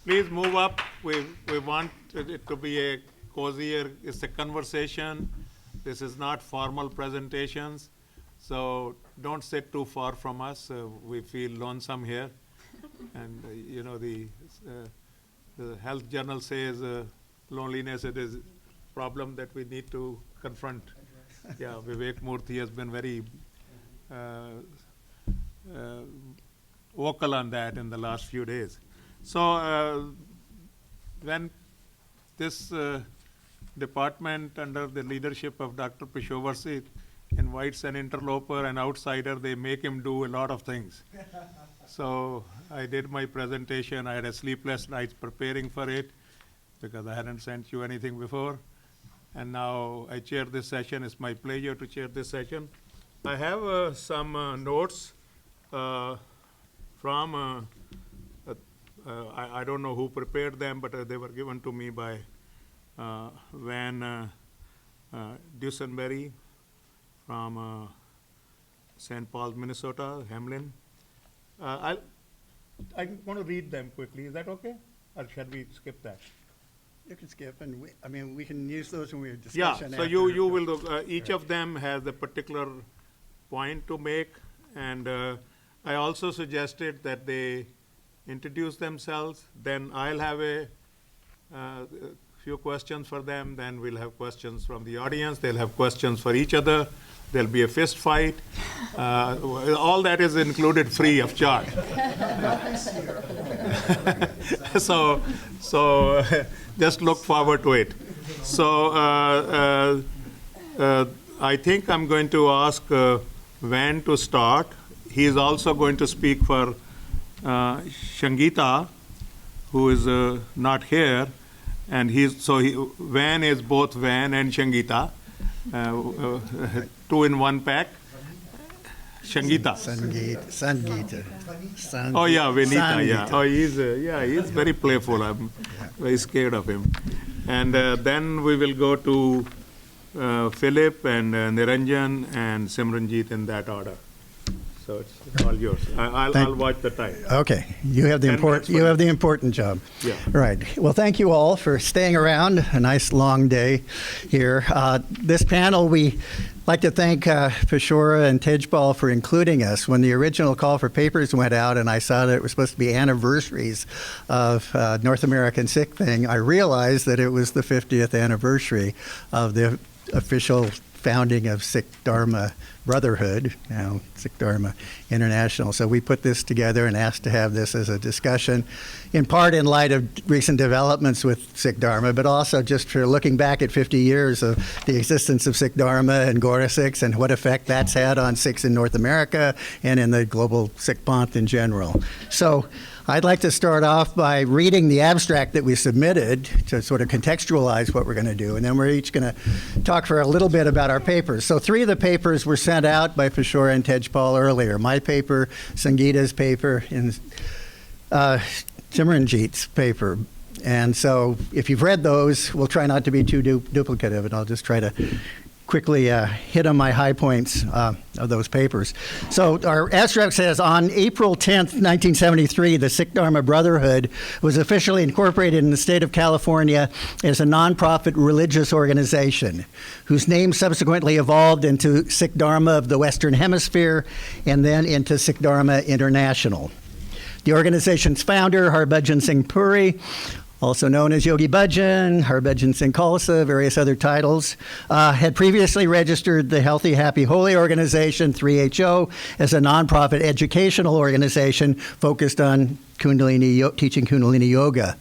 please move up. We want it to be a cozier, it's a conversation. This is not formal presentations. So don't sit too far from us. We feel lonesome here. And you know, the health journal says loneliness it is a problem that we need to confront. Yeah, Vivek Murthy has been very vocal on that in the last few days. So when this department under the leadership of Dr. Pishovarsi invites an interloper, an outsider, they make him do a lot of things. So I did my presentation. I had a sleepless night preparing for it because I hadn't sent you anything before. And now I chair this session. It's my pleasure to chair this session. I have some notes from, I don't know who prepared them, but they were given to me by Verne Dusenbery from St. Paul, Minnesota, Hamline. I'm going to read them quickly. Is that okay? Or shall we skip that? You can skip, and we can use those when we're discussing. Yeah, so you will, each of them has a particular point to make, and I also suggested that they introduce themselves, then I'll have a few questions for them, then we'll have questions from the audience, they'll have questions for each other, there'll be a fist fight. All that is included free of charge. So just look forward to it. So I think I'm going to ask Verne to start. He is also going to speak for Sangeeta, who is not here, and Verne is both Verne and Sangeeta, two in one pack. Sangeeta. Sangeeta. Oh yeah, Vinita. Yeah. Oh, he's very playful. I'm very scared of him. And then we will go to Philip and Nirinjan and Simranjit in that order. So it's all yours. I'll watch the time. Okay, you have the important job. Yeah. Right. Well, thank you all for staying around. A nice long day here. This panel, we like to thank Peshora and Tejpal for including us. When the original call for papers went out and I saw that it was supposed to be anniversaries of North American Sikh thing, I realized that it was the 50th anniversary of the official founding of Sikh Dharma Brotherhood, now Sikh Dharma International. So we put this together and asked to have this as a discussion, in part in light of recent developments with Sikh Dharma, but also just for looking back at 50 years of the existence of Sikh Dharma and Gora Sikhs and what effect that's had on Sikhs in North America and in the global Sikh Panth in general. So I'd like to start off by reading the abstract that we submitted to sort of contextualize what we're going to do, and then we're each going to talk for a little bit about our papers. So 3 of the papers were sent out by Peshora and Tejpal earlier. My paper, Sangeeta's paper, and Simranjit's paper. And so if you've read those, we'll try not to be too duplicative, and I'll just try to quickly hit on my high points of those papers. So our abstract says, on April 10th, 1973, the Sikh Dharma Brotherhood was officially incorporated in the state of California as a nonprofit religious organization, whose name subsequently evolved into Sikh Dharma of the Western Hemisphere and then into Sikh Dharma International. The organization's founder, Harbhajan Singh Puri, also known as Yogi Bhajan, Harbhajan Singh Khalsa, various other titles, had previously registered the Healthy, Happy, Holy organization, 3HO, as a nonprofit educational organization focused on teaching Kundalini Yoga.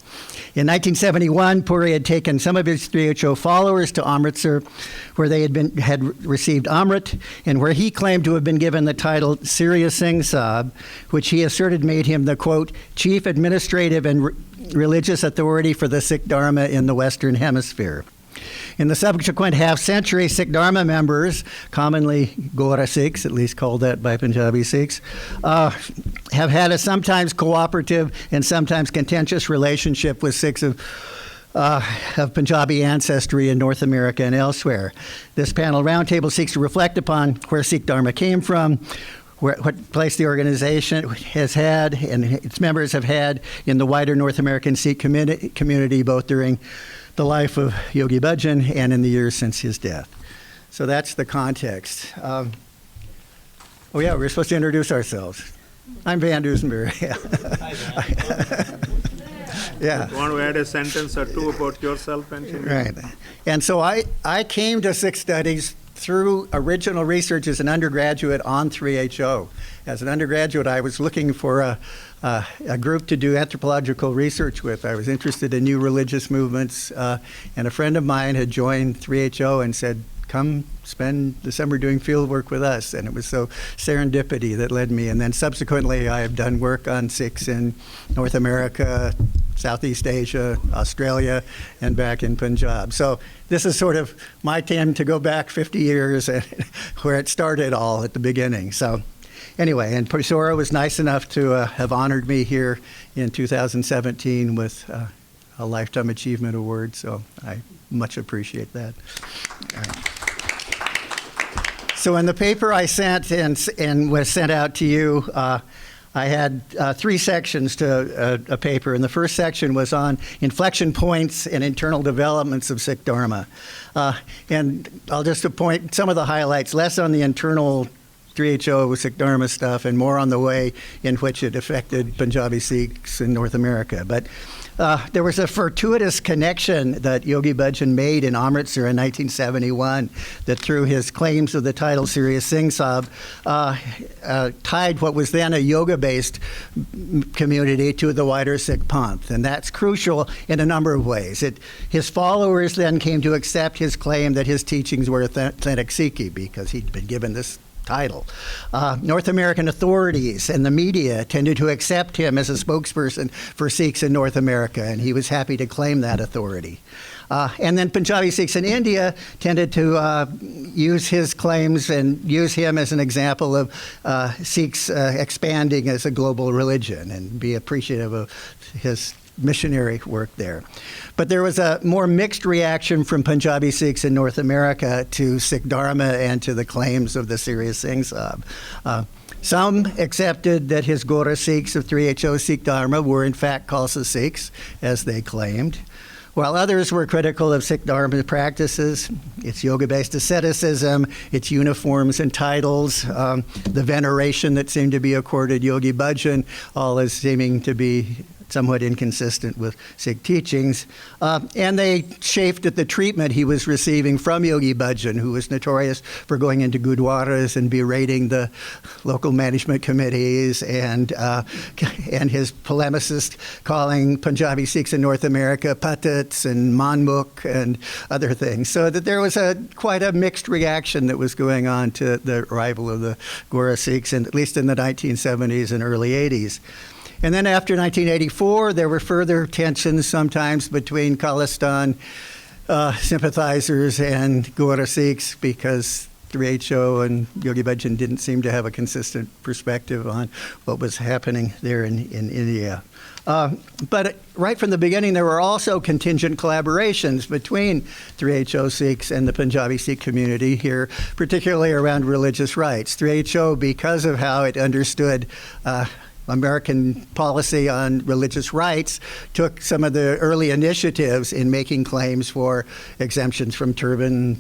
In 1971, Puri had taken some of his 3HO followers to Amritsar, where they had received Amrit, and where he claimed to have been given the title Surya Singh Sahib, which he asserted made him the, quote, chief administrative and religious authority for the Sikh Dharma in the Western Hemisphere. In the subsequent half-century, Sikh Dharma members, commonly Gora Sikhs, at least called that by Punjabi Sikhs, have had a sometimes cooperative and sometimes contentious relationship with Sikhs of Punjabi ancestry in North America and elsewhere. This panel roundtable seeks to reflect upon where Sikh Dharma came from, what place the organization has had and its members have had in the wider North American Sikh community, both during the life of Yogi Bhajan and in the years since his death. So that's the context. Oh yeah, we're supposed to introduce ourselves. I'm Van Dusenbery. Yeah. You want to add a sentence or two about yourself? And right. And so I came to Sikh Studies through original research as an undergraduate on 3HO. As an undergraduate, I was looking for a group to do anthropological research with. I was interested in new religious movements, and a friend of mine had joined 3HO and said, come spend the summer doing field work with us. And it was so serendipity that led me. And then subsequently, I have done work on Sikhs in North America, Southeast Asia, Australia, and back in Punjab. So this is sort of my time to go back 50 years and where it started all at the beginning. So anyway, and Prisora was nice enough to have honored me here in 2017 with a Lifetime Achievement Award. So I much appreciate that. So in the paper I sent and was sent out to you, I had three sections to a paper, and the first section was on inflection points and internal developments of Sikh Dharma. And I'll just point some of the highlights, less on the internal 3HO Sikh Dharma stuff and more on the way in which it affected Punjabi Sikhs in North America. But there was a fortuitous connection that Yogi Bhajan made in Amritsar in 1971 that through his claims of the title Serious Singh Sahib tied what was then a yoga-based community to the wider Sikh Panth. And that's crucial in a number of ways. His followers then came to accept his claim that his teachings were authentic Sikhi because he'd been given this title. North American authorities and the media tended to accept him as a spokesperson for Sikhs in North America, and he was happy to claim that authority. And then Punjabi Sikhs in India tended to use his claims and use him as an example of Sikhs expanding as a global religion and be appreciative of his missionary work there. But there was a more mixed reaction from Punjabi Sikhs in North America to Sikh Dharma and to the claims of the Serious Singh Sahib. Some accepted that his Gora Sikhs of 3HO Sikh Dharma were in fact Khalsa Sikhs, as they claimed, while others were critical of Sikh Dharma practices, its yoga-based asceticism, its uniforms and titles, the veneration that seemed to be accorded Yogi Bhajan, all as seeming to be somewhat inconsistent with Sikh teachings, and they chafed at the treatment he was receiving from Yogi Bhajan, who was notorious for going into gurdwaras and berating the local management committees, and his polemicists calling Punjabi Sikhs in North America patits and manmukh and other things. So that there was quite a mixed reaction that was going on to the arrival of the Gora Sikhs, at least in the 1970s and early 80s. And then after 1984, there were further tensions sometimes between Khalistan sympathizers and Gora Sikhs because 3HO and Yogi Bhajan didn't seem to have a consistent perspective on what was happening there in India. But right from the beginning, there were also contingent collaborations between 3HO Sikhs and the Punjabi Sikh community here, particularly around religious rights. 3HO, because of how it understood American policy on religious rights, took some of the early initiatives in making claims for exemptions from turban,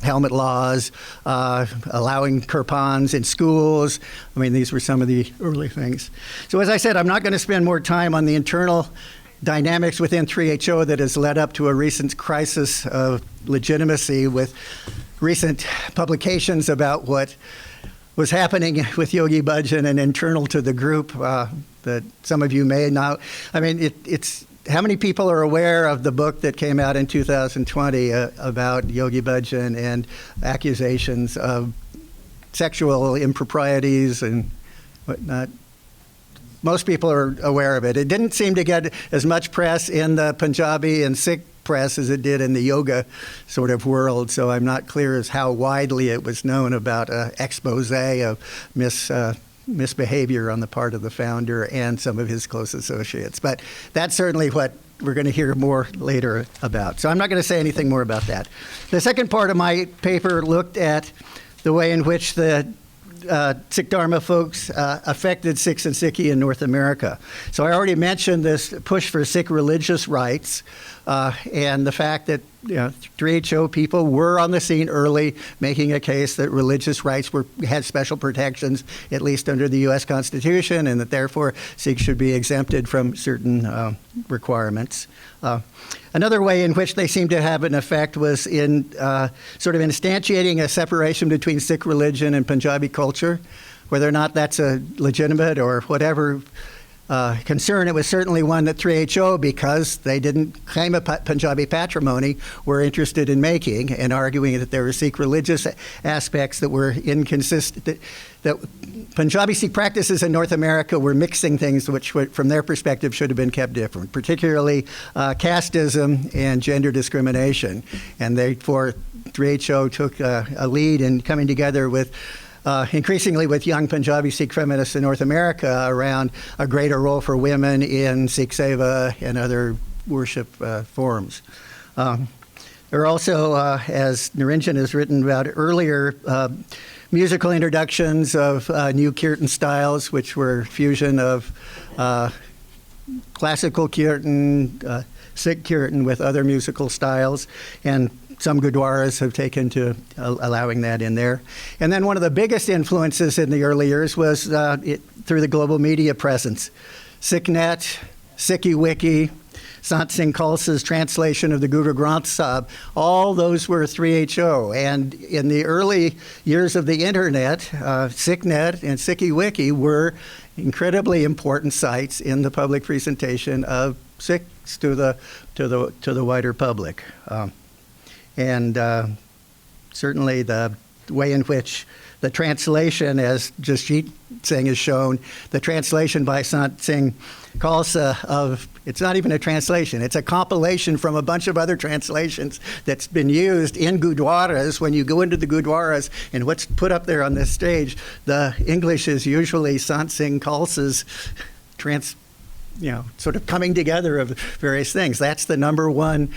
helmet laws, allowing kirpans in schools. I mean, these were some of the early things. So as I said, I'm not going to spend more time on the internal dynamics within 3HO that has led up to a recent crisis of legitimacy with recent publications about what was happening with Yogi Bhajan and internal to the group that some of you may know. I mean, it's how many people are aware of the book that came out in 2020 about Yogi Bhajan and accusations of sexual improprieties and whatnot? Most people are aware of it. It didn't seem to get as much press in the Punjabi and Sikh press as it did in the yoga sort of world, so I'm not clear as how widely it was known about an expose of misbehavior on the part of the founder and some of his close associates. But that's certainly what we're going to hear more later about. So I'm not going to say anything more about that. The second part of my paper looked at the way in which the Sikh Dharma folks affected Sikhs and Sikhi in North America. So I already mentioned this push for Sikh religious rights and the fact that 3HO people were on the scene early, making a case that religious rights had special protections, at least under the U.S. Constitution, and that therefore Sikhs should be exempted from certain requirements. Another way in which they seem to have an effect was in sort of instantiating a separation between Sikh religion and Punjabi culture. Whether or not that's a legitimate or whatever concern, it was certainly one that 3HO, because they didn't claim a Punjabi patrimony, were interested in making and arguing that there were Sikh religious aspects that were inconsistent, that Punjabi Sikh practices in North America were mixing things which, from their perspective, should have been kept different, particularly casteism and gender discrimination. And therefore, 3HO took a lead in coming together with increasingly with young Punjabi Sikh feminists in North America around a greater role for women in Sikh Seva and other worship forms. There are also, as Nirinjan has written about earlier, musical introductions of new kirtan styles, which were fusion of classical kirtan, Sikh kirtan with other musical styles, and some gurdwaras have taken to allowing that in there. And then one of the biggest influences in the early years was through the global media presence. SikhNet, SikhWiki, Sant Singh Khalsa's translation of the Guru Granth Sahib, all those were 3HO. And in the early years of the internet, SikhNet and SikhWiki were incredibly important sites in the public presentation of Sikhs to the wider public. And certainly the way in which the translation, as Jasbir Singh has shown, the translation by Sant Singh Khalsa of, it's not even a translation, it's a compilation from a bunch of other translations that's been used in gurdwaras. When you go into the gurdwaras and what's put up there on this stage, the English is usually Sant Singh Khalsa's sort of coming together of various things. That's the number one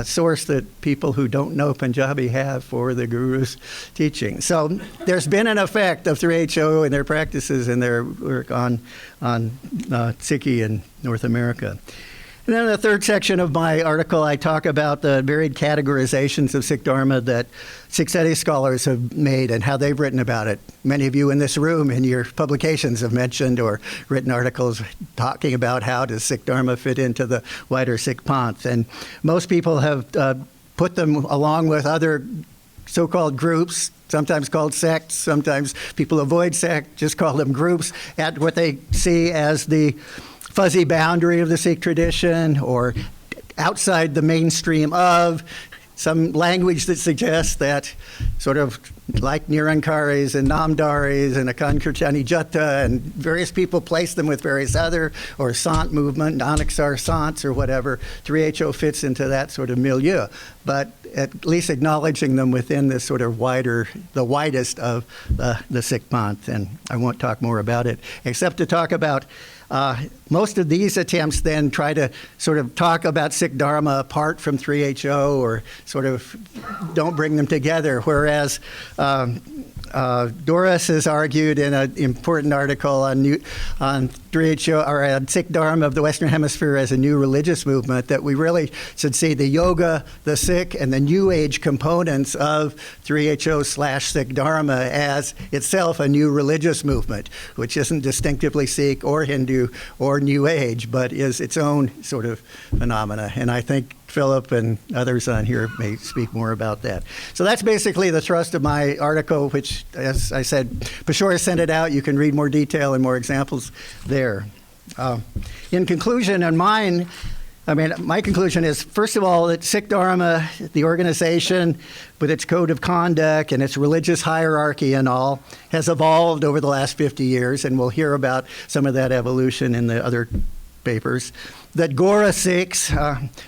source that people who don't know Punjabi have for the Guru's teaching. So there's been an effect of 3HO and their practices and their work on Sikhi in North America. And then in the third section of my article, I talk about the varied categorizations of Sikh Dharma that Sikh Studies scholars have made and how they've written about it. Many of you in this room in your publications have mentioned or written articles talking about how does Sikh Dharma fit into the wider Sikh Panth. And most people have put them along with other so-called groups, sometimes called sects, sometimes people avoid sect, just call them groups, at what they see as the fuzzy boundary of the Sikh tradition or outside the mainstream of some language that suggests that sort of like Nirankaris and Namdaris and Akhand Kirtani Jata and various people place them with various other, or Sant movement, Nanaksar Sants or whatever. 3HO fits into that sort of milieu, but at least acknowledging them within this sort of the widest of the Sikh Panth. And I won't talk more about it, except to talk about most of these attempts then try to sort of talk about Sikh Dharma apart from 3HO or sort of don't bring them together, whereas Doris has argued in an important article on 3HO or on Sikh Dharma of the Western Hemisphere as a new religious movement that we really should see the yoga, the Sikh, and the New Age components of 3HO/Sikh Dharma as itself a new religious movement, which isn't distinctively Sikh or Hindu or New Age, but is its own sort of phenomena. And I think Philip and others on here may speak more about that. So that's basically the thrust of my article, which, as I said, Peshore sent it out. You can read more detail and more examples there. In conclusion, on mine, my conclusion is, first of all, that Sikh Dharma, the organization with its code of conduct and its religious hierarchy and all, has evolved over the last 50 years, and we'll hear about some of that evolution in the other papers. that Gora Sikhs,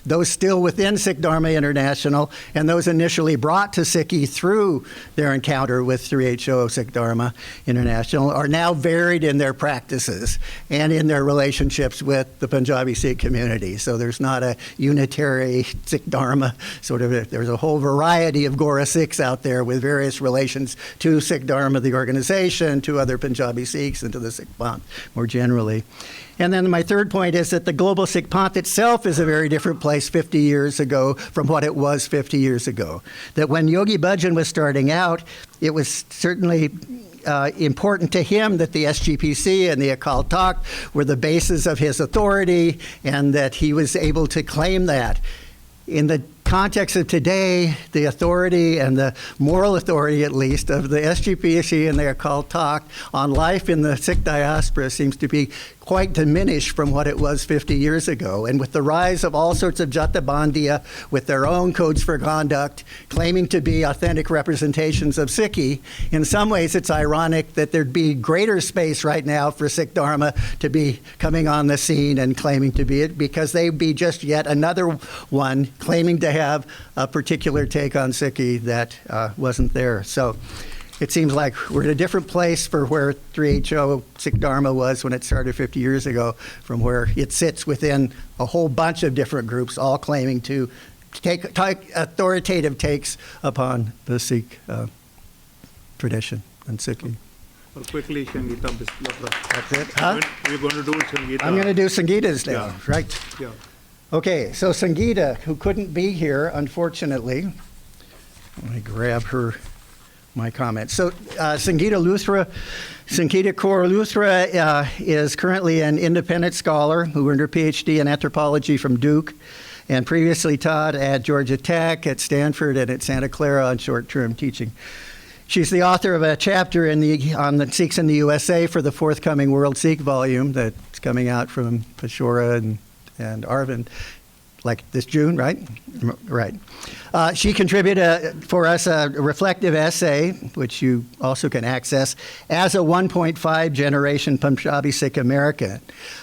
those still within Sikh Dharma International, and those initially brought to Sikhi through their encounter with 3HO Sikh Dharma International, are now varied in their practices and in their relationships with the Punjabi Sikh community. So there's not a unitary Sikh Dharma there's a whole variety of Gora Sikhs out there with various relations to Sikh Dharma, the organization, to other Punjabi Sikhs, and to the Sikh Panth more generally. And then my third point is that the global Sikh Panth itself is a very different place 50 years ago from what it was 50 years ago. That when Yogi Bhajan was starting out, it was certainly important to him that the SGPC and the Akal Takht were the basis of his authority, and that he was able to claim that. In the context of today, the authority, and the moral authority at least, of the SGPC and the Akal Takht on life in the Sikh diaspora seems to be quite diminished from what it was 50 years ago. And with the rise of all sorts of Jatabandiya with their own codes for conduct, claiming to be authentic representations of Sikhi, in some ways it's ironic that there'd be greater space right now for Sikh Dharma to be coming on the scene and claiming to be it, because they'd be just yet another one claiming to have a particular take on Sikhi that wasn't there. So it seems like we're in a different place for where 3HO Sikh Dharma was when it started 50 years ago, from where it sits within a whole bunch of different groups, all claiming to take authoritative takes upon the Sikh tradition and Sikhi. Well, quickly, Sangeeta, Bismillah. That's it, huh? We're going to do Sangeeta. I'm going to do Sangeeta's now, Yeah. right? Yeah. Okay, so Sangeeta, who couldn't be here, unfortunately, let me grab my comments. So Sangeeta Kaur Luthra is currently an independent scholar who earned her PhD in anthropology from Duke, and previously taught at Georgia Tech, at Stanford, and at Santa Clara on short-term teaching. She's the author of a chapter on the Sikhs in the USA for the forthcoming World Sikh volume that's coming out from Peshora and Arvind, like this June, right? Right. She contributed for us a reflective essay, which you also can access, as a 1.5 generation Punjabi Sikh American,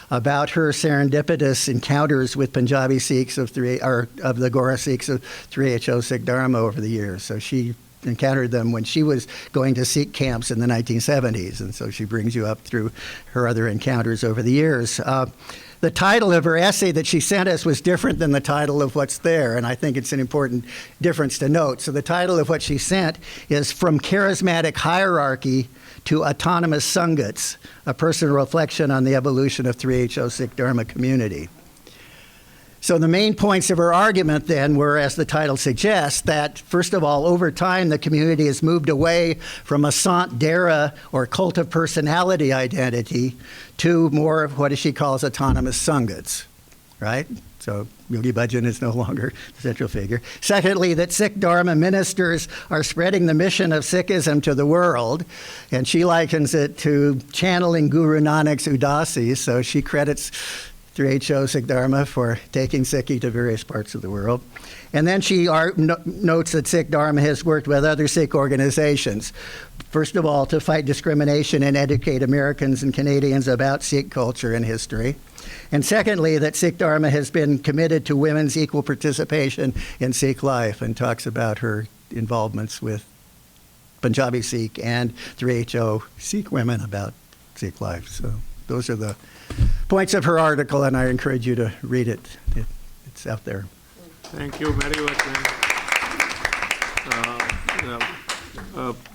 about her serendipitous encounters with Punjabi Sikhs of the Gora Sikhs of 3HO Sikh Dharma over the years. So she encountered them when she was going to Sikh camps in the 1970s, and so she brings you up through her other encounters over the years. The title of her essay that she sent us was different than the title of what's there, and I think it's an important difference to note. So the title of what she sent is From Charismatic Hierarchy to Autonomous Sangats, a personal reflection on the evolution of 3HO Sikh Dharma community. So the main points of her argument then were, as the title suggests, that first of all, over time, the community has moved away from a Sant Dera or cult of personality identity to more of what she calls autonomous Sangats, right? So Yogi Bhajan is no longer the central figure. Secondly, that Sikh Dharma ministers are spreading the mission of Sikhism to the world, and she likens it to channeling Guru Nanak's Udasi, so she credits 3HO Sikh Dharma for taking Sikhi to various parts of the world. And then she notes that Sikh Dharma has worked with other Sikh organizations, first of all, to fight discrimination and educate Americans and Canadians about Sikh culture and history. And secondly, that Sikh Dharma has been committed to women's equal participation in Sikh life, and talks about her involvements with Punjabi Sikh and 3HO Sikh women about Sikh life. So those are the points of her article, and I encourage you to read it. It's out there. Thank you very much, man.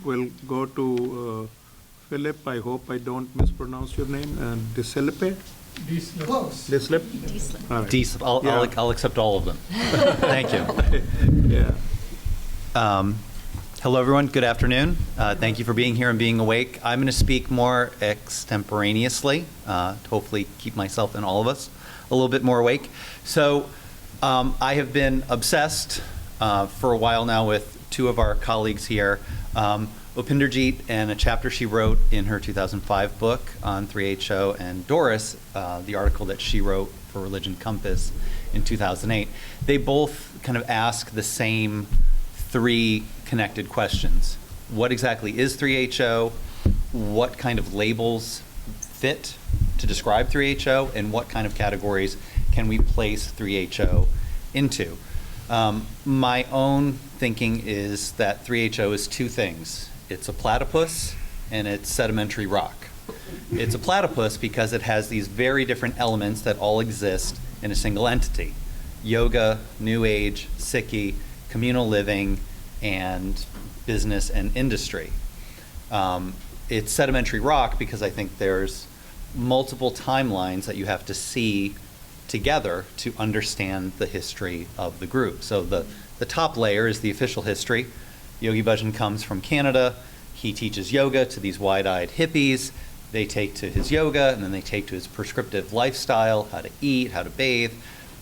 We'll go to Philip. I hope I don't mispronounce your name. And Deslippe? Close. Deslippe? All right. Deslippe. I'll accept all of them. Thank you. Yeah. Hello, everyone. Good afternoon. Thank you for being here and being awake. I'm going to speak more extemporaneously to hopefully keep myself and all of us a little bit more awake. So I have been obsessed for a while now with two of our colleagues here, Upinderjeet and a chapter she wrote in her 2005 book on 3HO, and Doris, the article that she wrote for Religion Compass in 2008. They both kind of ask the same three connected questions. What exactly is 3HO? What kind of labels fit to describe 3HO? And what kind of categories can we place 3HO into? My own thinking is that 3HO is two things. It's a platypus and it's sedimentary rock. It's a platypus because it has these very different elements that all exist in a single entity. Yoga, New Age, Sikhi, communal living, and business and industry. It's sedimentary rock because I think there's multiple timelines that you have to see together to understand the history of the group. So the top layer is the official history. Yogi Bhajan comes from Canada. He teaches yoga to these wide-eyed hippies. They take to his yoga, and then they take to his prescriptive lifestyle, how to eat, how to bathe.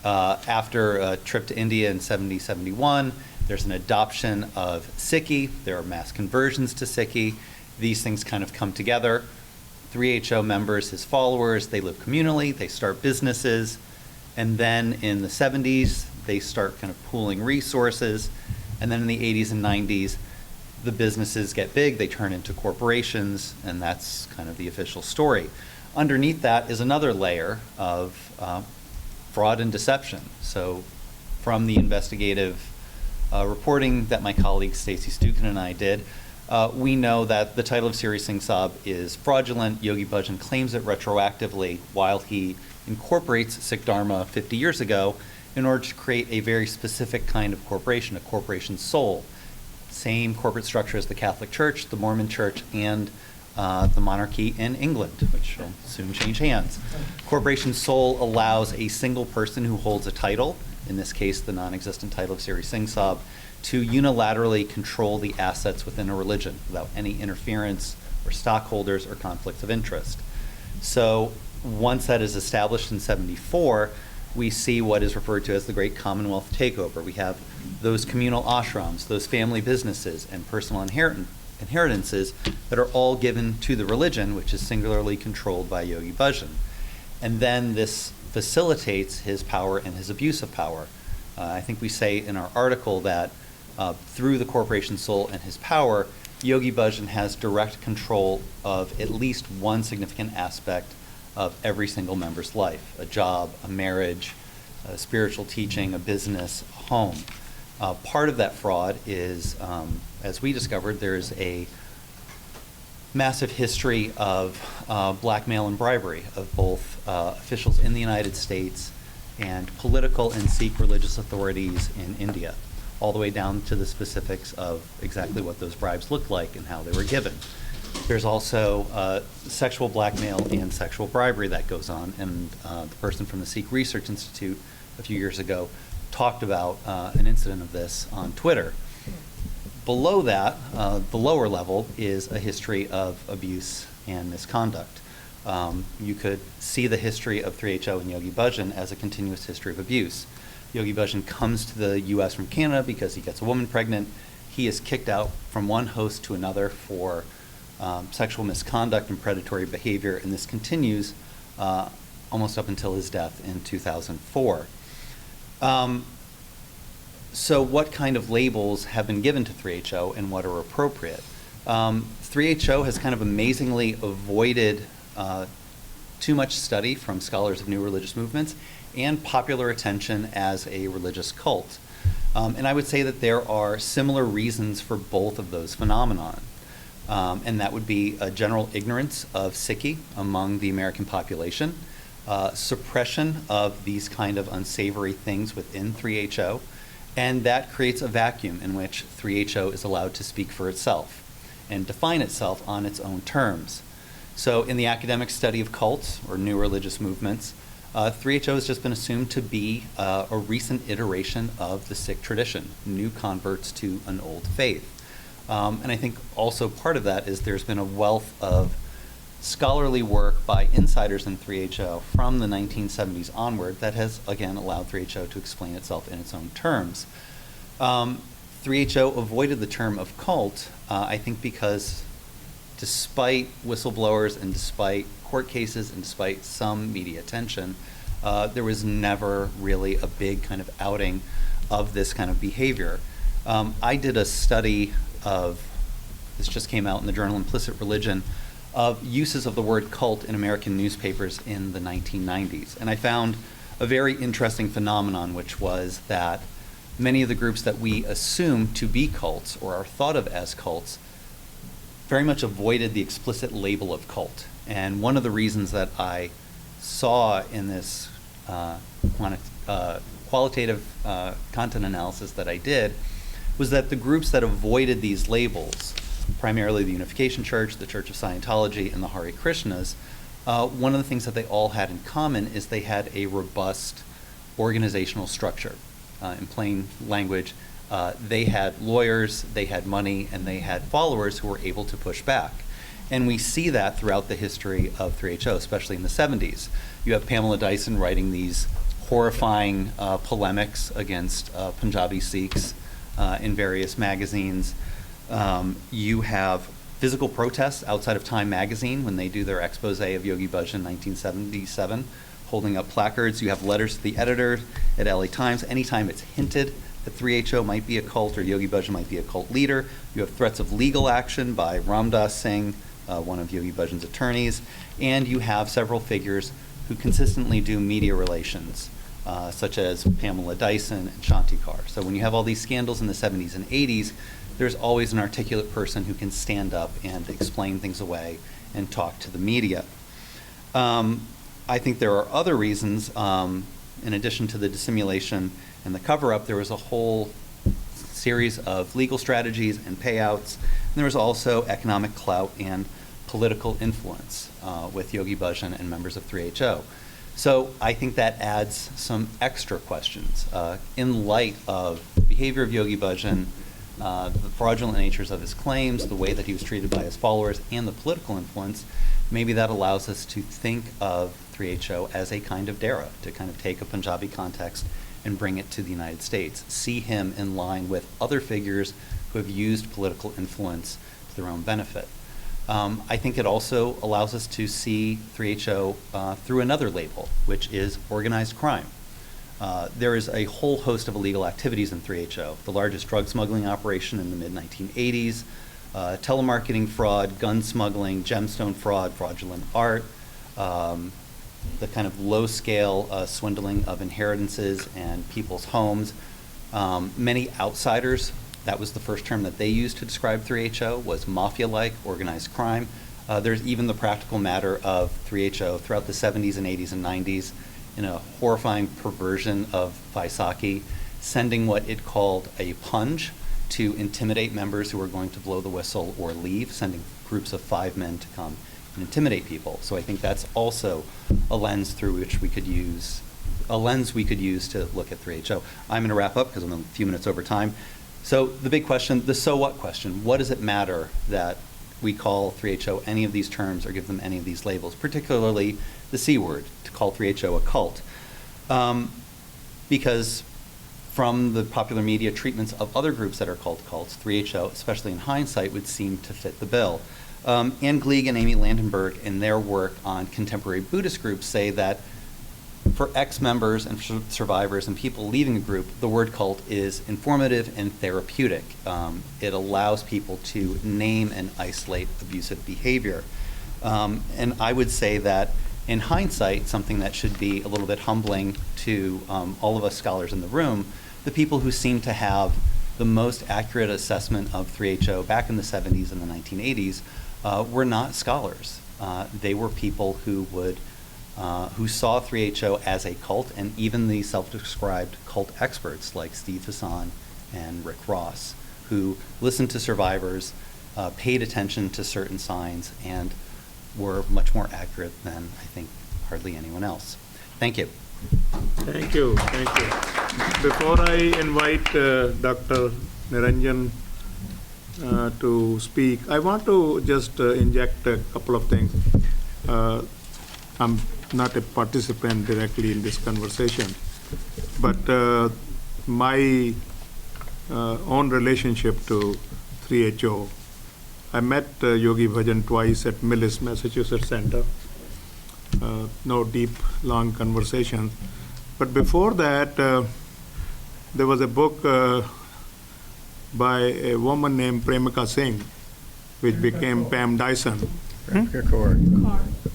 After a trip to India in 70-71, there's an adoption of Sikhi. There are mass conversions to Sikhi. These things kind of come together. 3HO members, his followers, they live communally, they start businesses, and then in the 70s, they start kind of pooling resources, and then in the 80s and 90s, the businesses get big, they turn into corporations, and that's kind of the official story. Underneath that is another layer of fraud and deception. So from the investigative reporting that my colleague Stacey Stukin and I did, we know that the title of Siri Singh Sab is fraudulent. Yogi Bhajan claims it retroactively while he incorporates Sikh Dharma 50 years ago in order to create a very specific kind of corporation, a corporation soul. Same corporate structure as the Catholic Church, the Mormon Church, and the monarchy in England, which will soon change hands. Corporation soul allows a single person who holds a title, in this case the non-existent title of Siri Singh Sab, to unilaterally control the assets within a religion without any interference or stockholders or conflicts of interest. So once that is established in 74, we see what is referred to as the Great Commonwealth Takeover. We have those communal ashrams, those family businesses, and personal inheritances that are all given to the religion, which is singularly controlled by Yogi Bhajan. And then this facilitates his power and his abuse of power. I think we say in our article that through the corporation soul and his power, Yogi Bhajan has direct control of at least one significant aspect of every single member's life: a job, a marriage, a spiritual teaching, a business, a home. Part of that fraud is, as we discovered, there's a massive history of blackmail and bribery of both officials in the United States and political and Sikh religious authorities in India, all the way down to the specifics of exactly what those bribes looked like and how they were given. There's also sexual blackmail and sexual bribery that goes on, and the person from the Sikh Research Institute a few years ago talked about an incident of this on Twitter. Below that, the lower level, is a history of abuse and misconduct. You could see the history of 3HO and Yogi Bhajan as a continuous history of abuse. Yogi Bhajan comes to the US from Canada because he gets a woman pregnant. He is kicked out from one host to another for sexual misconduct and predatory behavior, and this continues almost up until his death in 2004. So what kind of labels have been given to 3HO and what are appropriate? 3HO has kind of amazingly avoided too much study from scholars of new religious movements and popular attention as a religious cult. And I would say that there are similar reasons for both of those phenomenon. And that would be a general ignorance of Sikhi among the American population, suppression of these kind of unsavory things within 3HO, and that creates a vacuum in which 3HO is allowed to speak for itself and define itself on its own terms. So in the academic study of cults or new religious movements, 3HO has just been assumed to be a recent iteration of the Sikh tradition, new converts to an old faith. And I think also part of that is there's been a wealth of scholarly work by insiders in 3HO from the 1970s onward that has, again, allowed 3HO to explain itself in its own terms. 3HO avoided the term of cult, I think because despite whistleblowers and despite court cases and despite some media attention, there was never really a big kind of outing of this kind of behavior. I did a study of, this just came out in the journal Implicit Religion, of uses of the word cult in American newspapers in the 1990s. And I found a very interesting phenomenon, which was that many of the groups that we assume to be cults or are thought of as cults very much avoided the explicit label of cult. And one of the reasons that I saw in this qualitative content analysis that I did was that the groups that avoided these labels, primarily the Unification Church, the Church of Scientology, and the Hare Krishnas, one of the things that they all had in common is they had a robust organizational structure. In plain language, they had lawyers, they had money, and they had followers who were able to push back. And we see that throughout the history of 3HO, especially in the 70s. You have Pamela Dyson writing these horrifying polemics against Punjabi Sikhs in various magazines. You have physical protests outside of Time magazine when they do their expose of Yogi Bhajan in 1977, holding up placards. You have letters to the editor at LA Times. Anytime it's hinted that 3HO might be a cult or Yogi Bhajan might be a cult leader, you have threats of legal action by Ramdas Singh, one of Yogi Bhajan's attorneys, and you have several figures who consistently do media relations, such as Pamela Dyson and Shanti Kaur. So when you have all these scandals in the 70s and 80s, there's always an articulate person who can stand up and explain things away and talk to the media. I think there are other reasons. In addition to the dissimulation and the cover-up, there was a whole series of legal strategies and payouts. And there was also economic clout and political influence with Yogi Bhajan and members of 3HO. So I think that adds some extra questions. In light of the behavior of Yogi Bhajan, the fraudulent natures of his claims, the way that he was treated by his followers, and the political influence, maybe that allows us to think of 3HO as a kind of Dara, to kind of take a Punjabi context and bring it to the United States, see him in line with other figures who have used political influence to their own benefit. I think it also allows us to see 3HO through another label, which is organized crime. There is a whole host of illegal activities in 3HO, the largest drug smuggling operation in the mid-1980s, telemarketing fraud, gun smuggling, gemstone fraud, fraudulent art, the kind of low-scale swindling of inheritances and people's homes. Many outsiders, that was the first term that they used to describe 3HO, was mafia-like organized crime. There's even the practical matter of 3HO throughout the 70s and 80s and 90s in a horrifying perversion of Vaisakhi, sending what it called a punj to intimidate members who were going to blow the whistle or leave, sending groups of 5 men to come and intimidate people. So I think that's also a lens through which we could use, to look at 3HO. I'm going to wrap up because I'm a few minutes over time. So the big question, the so what question, what does it matter that we call 3HO any of these terms or give them any of these labels, particularly the C word, to call 3HO a cult? Because from the popular media treatments of other groups that are called cults, 3HO, especially in hindsight, would seem to fit the bill. Ann Gleig and Amy Landenberg, in their work on contemporary Buddhist groups, say that for ex-members and survivors and people leaving a group, the word cult is informative and therapeutic. It allows people to name and isolate abusive behavior. And I would say that in hindsight, something that should be a little bit humbling to all of us scholars in the room, the people who seem to have the most accurate assessment of 3HO back in the 70s and the 1980s were not scholars. They were people who saw 3HO as a cult, and even the self-described cult experts like Steve Hassan and Rick Ross, who listened to survivors, paid attention to certain signs, and were much more accurate than, I think, hardly anyone else. Thank you. Thank you. Thank you. Before I invite Dr. Nirinjan to speak, I want to just inject a couple of things. I'm not a participant directly in this conversation, but my own relationship to 3HO, I met Yogi Bhajan twice at Millis, Massachusetts Center. No deep, long conversation. But before that, there was a book by a woman named Premika Singh, which became Pam Dyson. Kaur.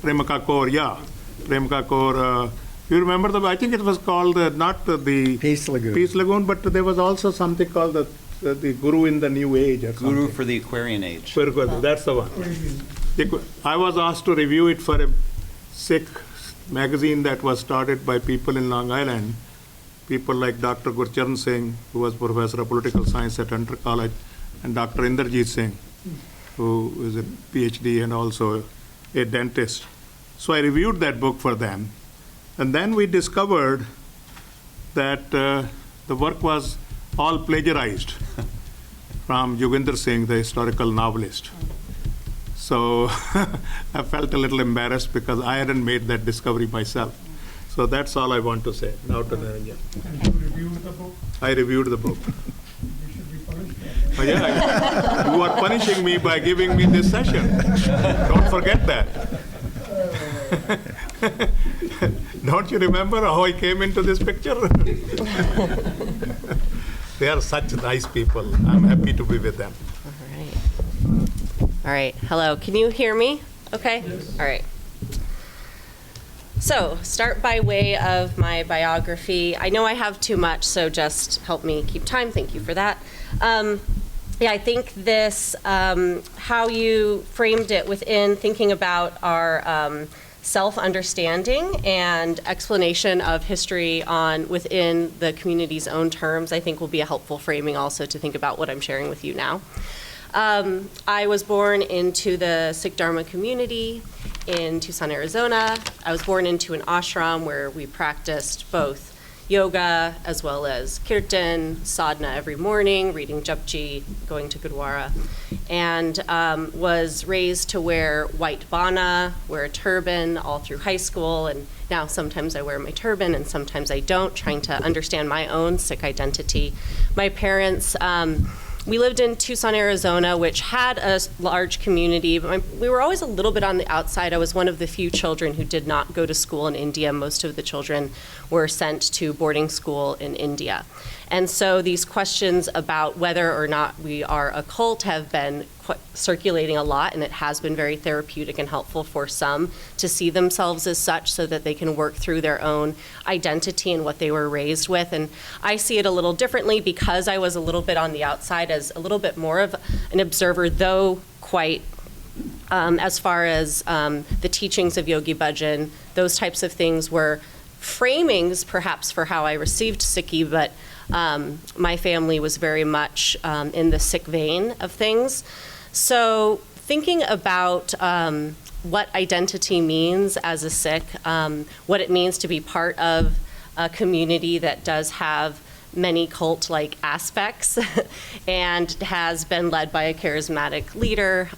Premika Kaur, yeah. Premika Kaur You remember I think it was called not the Peace Lagoon. Peace Lagoon, but there was also something called the Guru in the New Age or Guru something. for the Aquarian Age. That's the one. I was asked to review it for a Sikh magazine that was started by people in Long Island, people like Dr. Gurcharan Singh, who was professor of political science at Hunter College, and Dr. Inderjeet Singh, who is a PhD and also a dentist. So I reviewed that book for them. And then we discovered that the work was all plagiarized from Joginder Singh, the historical novelist. So I felt a little embarrassed because I hadn't made that discovery myself. So that's all I want to say. Now to Nirinjan. And you reviewed the book? I reviewed the book. You should be punished. Oh, yeah, you are punishing me by giving me this session. Don't forget that. Don't you remember how I came into this picture? They are such nice people. I'm happy to be with them. All right. Hello. Can you hear me? Okay? Yes. All right. So, start by way of my biography. I know I have too much, so just help me keep time. Thank you for that. I think this, how you framed it within thinking about our self-understanding and explanation of history within the community's own terms, I think will be a helpful framing also to think about what I'm sharing with you now. I was born into the Sikh Dharma community in Tucson, Arizona. I was born into an ashram where we practiced both yoga as well as kirtan, sadhana every morning, reading japji, going to Gurdwara, and was raised to wear white bana, wear a turban all through high school, and now sometimes I wear my turban and sometimes I don't, trying to understand my own Sikh identity. My parents, we lived in Tucson, Arizona, which had a large community, but we were always a little bit on the outside. I was one of the few children who did not go to school in India. Most of the children were sent to boarding school in India. And so these questions about whether or not we are a cult have been circulating a lot, and it has been very therapeutic and helpful for some to see themselves as such so that they can work through their own identity and what they were raised with. And I see it a little differently because I was a little bit on the outside as a little bit more of an observer, though quite as far as the teachings of Yogi Bhajan, those types of things were framings perhaps for how I received Sikhi, but my family was very much in the Sikh vein of things. So thinking about what identity means as a Sikh, what it means to be part of a community that does have many cult-like aspects and has been led by a charismatic leader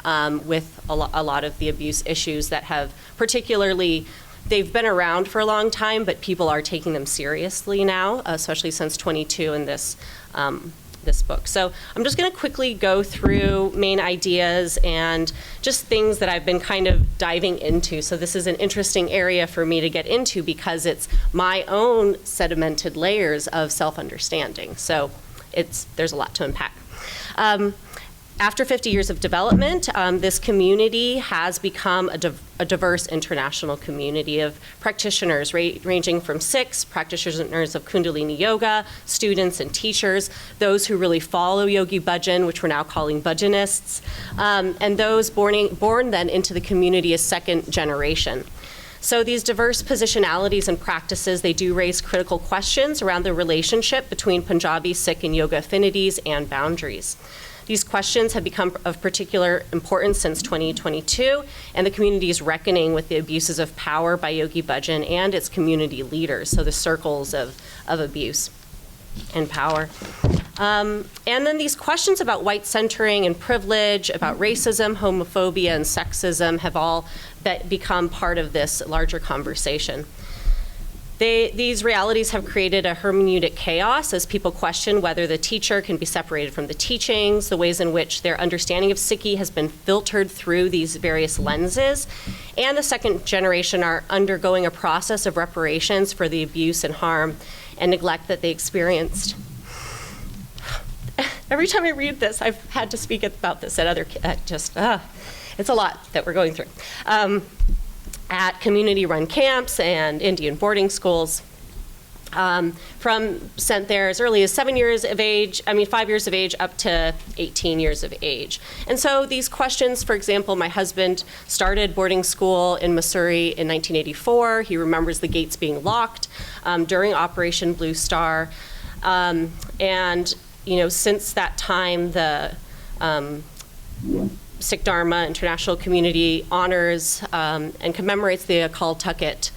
with a lot of the abuse issues that have particularly, they've been around for a long time, but people are taking them seriously now, especially since 22 in this book. So I'm just going to quickly go through main ideas and just things that I've been kind of diving into. So this is an interesting area for me to get into because it's my own sedimented layers of self-understanding. So there's a lot to unpack. After 50 years of development, this community has become a diverse international community of practitioners ranging from Sikhs, practitioners of Kundalini Yoga, students and teachers, those who really follow Yogi Bhajan, which we're now calling Bhajanists, and those born then into the community as second generation. So these diverse positionalities and practices, they do raise critical questions around the relationship between Punjabi, Sikh, and yoga affinities and boundaries. These questions have become of particular importance since 2022, and the community is reckoning with the abuses of power by Yogi Bhajan and its community leaders, so the circles of abuse and power. And then these questions about white centering and privilege, about racism, homophobia, and sexism have all become part of this larger conversation. These realities have created a hermeneutic chaos as people question whether the teacher can be separated from the teachings, the ways in which their understanding of Sikhi has been filtered through these various lenses, and the second generation are undergoing a process of reparations for the abuse and harm and neglect that they experienced. Every time I read this, I've had to speak about this at other, it's a lot that we're going through. at community-run camps and Indian boarding schools. From sent there as early as 5 years of age up to 18 years of age. And so these questions, for example, my husband started boarding school in Missouri in 1984. He remembers the gates being locked during Operation Blue Star. And, you know, since that time, the Sikh Dharma international community honors and commemorates the Akal Takht,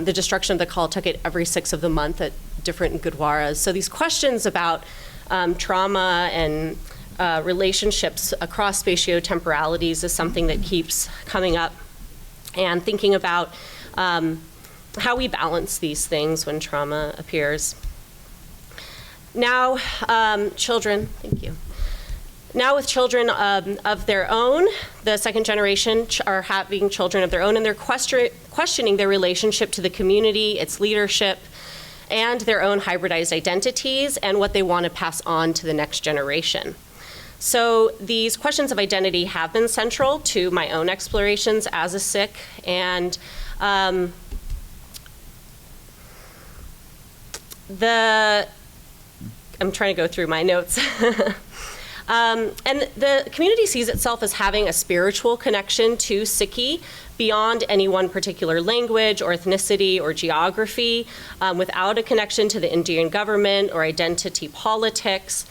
the destruction of the Akal Takht every 6th of the month at different Gurdwaras. So these questions about trauma and relationships across spatio-temporalities is something that keeps coming up, and thinking about how we balance these things when trauma appears. Now, children, thank you. Now with children of their own, the second generation are having children of their own, and they're questioning their relationship to the community, its leadership, and their own hybridized identities and what they want to pass on to the next generation. So these questions of identity have been central to my own explorations as a Sikh, and I'm trying to go through my notes. And the community sees itself as having a spiritual connection to Sikhi beyond any one particular language or ethnicity or geography, without a connection to the Indian government or identity politics.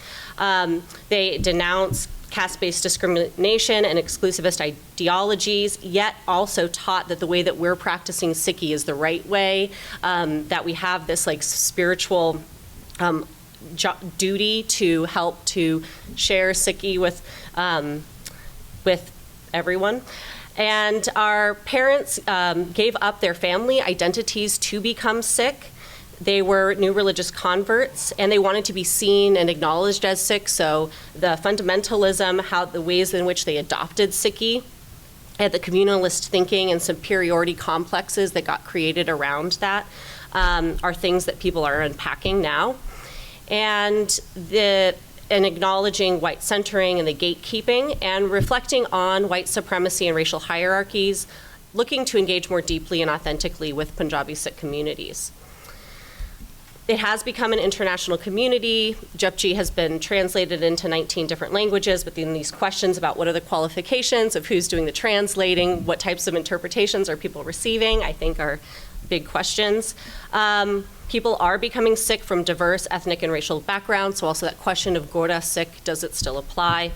They denounce caste-based discrimination and exclusivist ideologies, yet also taught that the way that we're practicing Sikhi is the right way, that we have this like spiritual duty to help to share Sikhi with everyone. And our parents gave up their family identities to become Sikh. They were new religious converts, and they wanted to be seen and acknowledged as Sikh. So the fundamentalism, the ways in which they adopted Sikhi, and the communalist thinking and superiority complexes that got created around that are things that people are unpacking now. And acknowledging white centering and the gatekeeping, and reflecting on white supremacy and racial hierarchies, looking to engage more deeply and authentically with Punjabi Sikh communities. It has become an international community. Japji has been translated into 19 different languages, but then these questions about what are the qualifications of who's doing the translating, what types of interpretations are people receiving, I think are big questions. People are becoming Sikh from diverse ethnic and racial backgrounds, so also that question of Gora Sikh, does it still apply?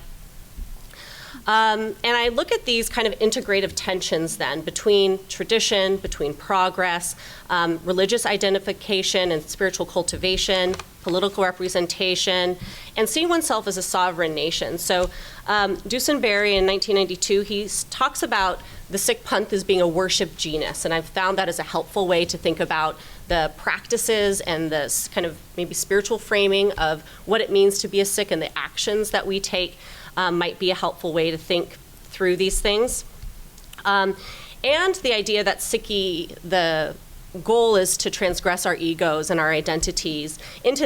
And I look at these kind of integrative tensions then between tradition, between progress, religious identification and spiritual cultivation, political representation, and seeing oneself as a sovereign nation. So Dusenbery in 1992, he talks about the Sikh Panth as being a worship genus, and I've found that as a helpful way to think about the practices and this kind of maybe spiritual framing of what it means to be a Sikh, and the actions that we take might be a helpful way to think through these things. And the idea that Sikhi, the goal is to transgress our egos and our identities and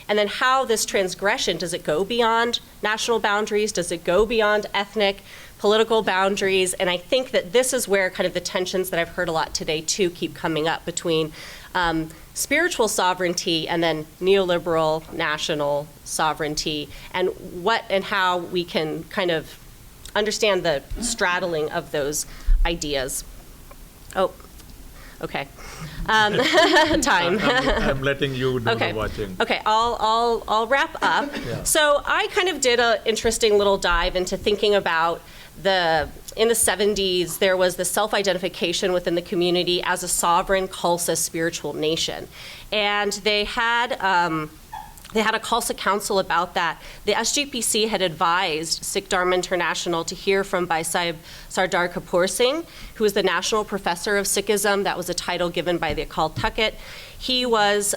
then how this transgression, does it go beyond national boundaries? Does it go beyond ethnic, political boundaries? And I think that this is where kind of the tensions that I've heard a lot today too keep coming up between spiritual sovereignty and then neoliberal national sovereignty, and what and how we can kind of understand the straddling of those ideas. Oh, okay. Time. I'm letting you do okay. the watching. Okay, I'll wrap up. Yeah. So I kind of did an interesting little dive into thinking about in the 70s, there was the self-identification within the community as a sovereign Khalsa spiritual nation. And they had a Khalsa council about that. The SGPC had advised Sikh Dharma International to hear from Bhai Sahib Sardar Kapoor Singh, who was the national professor of Sikhism. That was a title given by the Akal Takht. He was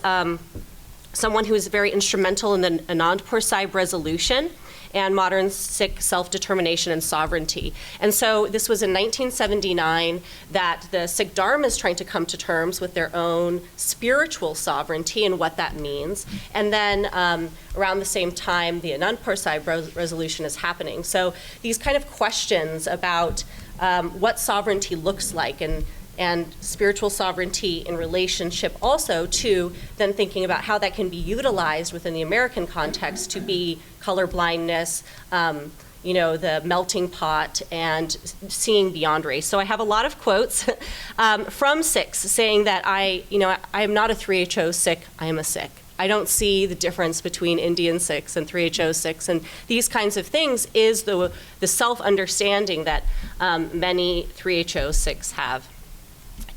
someone who was very instrumental in the Anandpur Sahib resolution and modern Sikh self-determination and sovereignty. And so this was in 1979 that the Sikh Dharma is trying to come to terms with their own spiritual sovereignty and what that means. And then around the same time, the Anandpur Sahib resolution is happening. So these kind of questions about what sovereignty looks like, and spiritual sovereignty in relationship also to then thinking about how that can be utilized within the American context to be colorblindness, the melting pot, and seeing beyond race. So I have a lot of quotes from Sikhs saying that I am not a 3HO Sikh, I am a Sikh. I don't see the difference between Indian Sikhs and 3HO Sikhs, and these kinds of things is the self-understanding that many 3HO Sikhs have.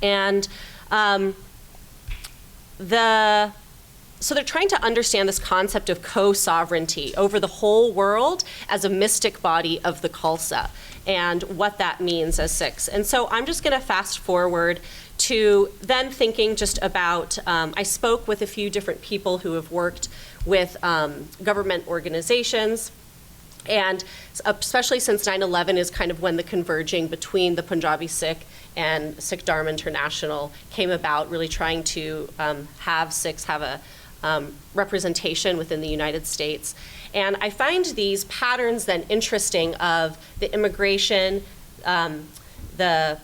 And so they're trying to understand this concept of co-sovereignty over the whole world as a mystic body of the Khalsa and what that means as Sikhs. And so I'm just going to fast forward to then thinking just about, I spoke with a few different people who have worked with government organizations, and especially since 9/11 is kind of when the converging between the Punjabi Sikh and Sikh Dharma International came about, really trying to have Sikhs have a representation within the United States. And I find these patterns then interesting of the immigration of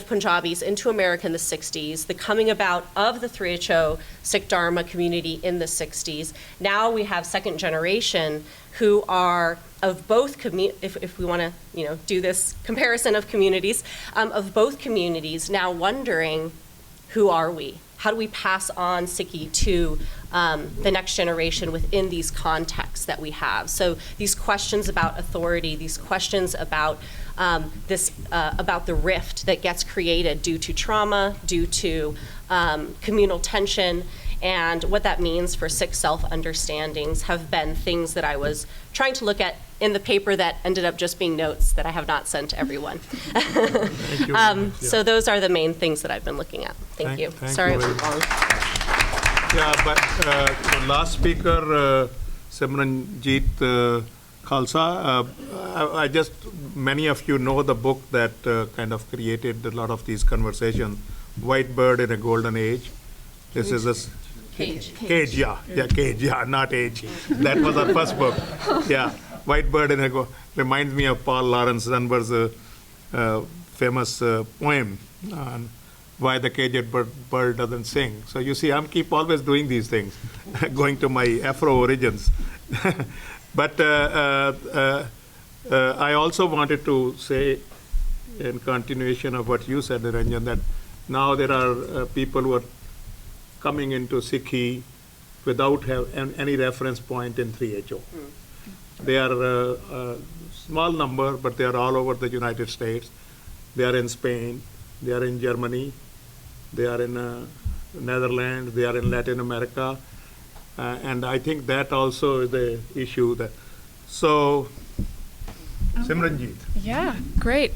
Punjabis into America in the 60s, the coming about of the 3HO Sikh Dharma community in the 60s. Now we have second generation who are of both, if we want to do this comparison of communities, of both communities now wondering, who are we? How do we pass on Sikhi to the next generation within these contexts that we have? So these questions about authority, these questions about about the rift that gets created due to trauma, due to communal tension, and what that means for Sikh self-understandings have been things that I was trying to look at in the paper that ended up just being notes that I have not sent to everyone. Thank you. So those are the main things that I've been looking at. Thank you. Sorry you it went long. Yeah, but the last speaker, Simranjit Khalsa, many of you know the book that kind of created a lot of these conversations, White Bird in a Golden Age. This is a Cage, not age. That was our first book. Yeah, White Bird in a reminds me of Paul Laurence Dunbar's famous poem on why the caged bird doesn't sing. So you see, I keep always doing these things, going to my Afro origins. But I also wanted to say, in continuation of what you said, Nirinjan, that now there are people who are coming into Sikhi without any reference point in 3HO. They are a small number, but they are all over the United States. They are in Spain, they are in Germany, they are in Netherlands, they are in Latin America. And I think that also is the issue. So, Simranjit. Yeah, great.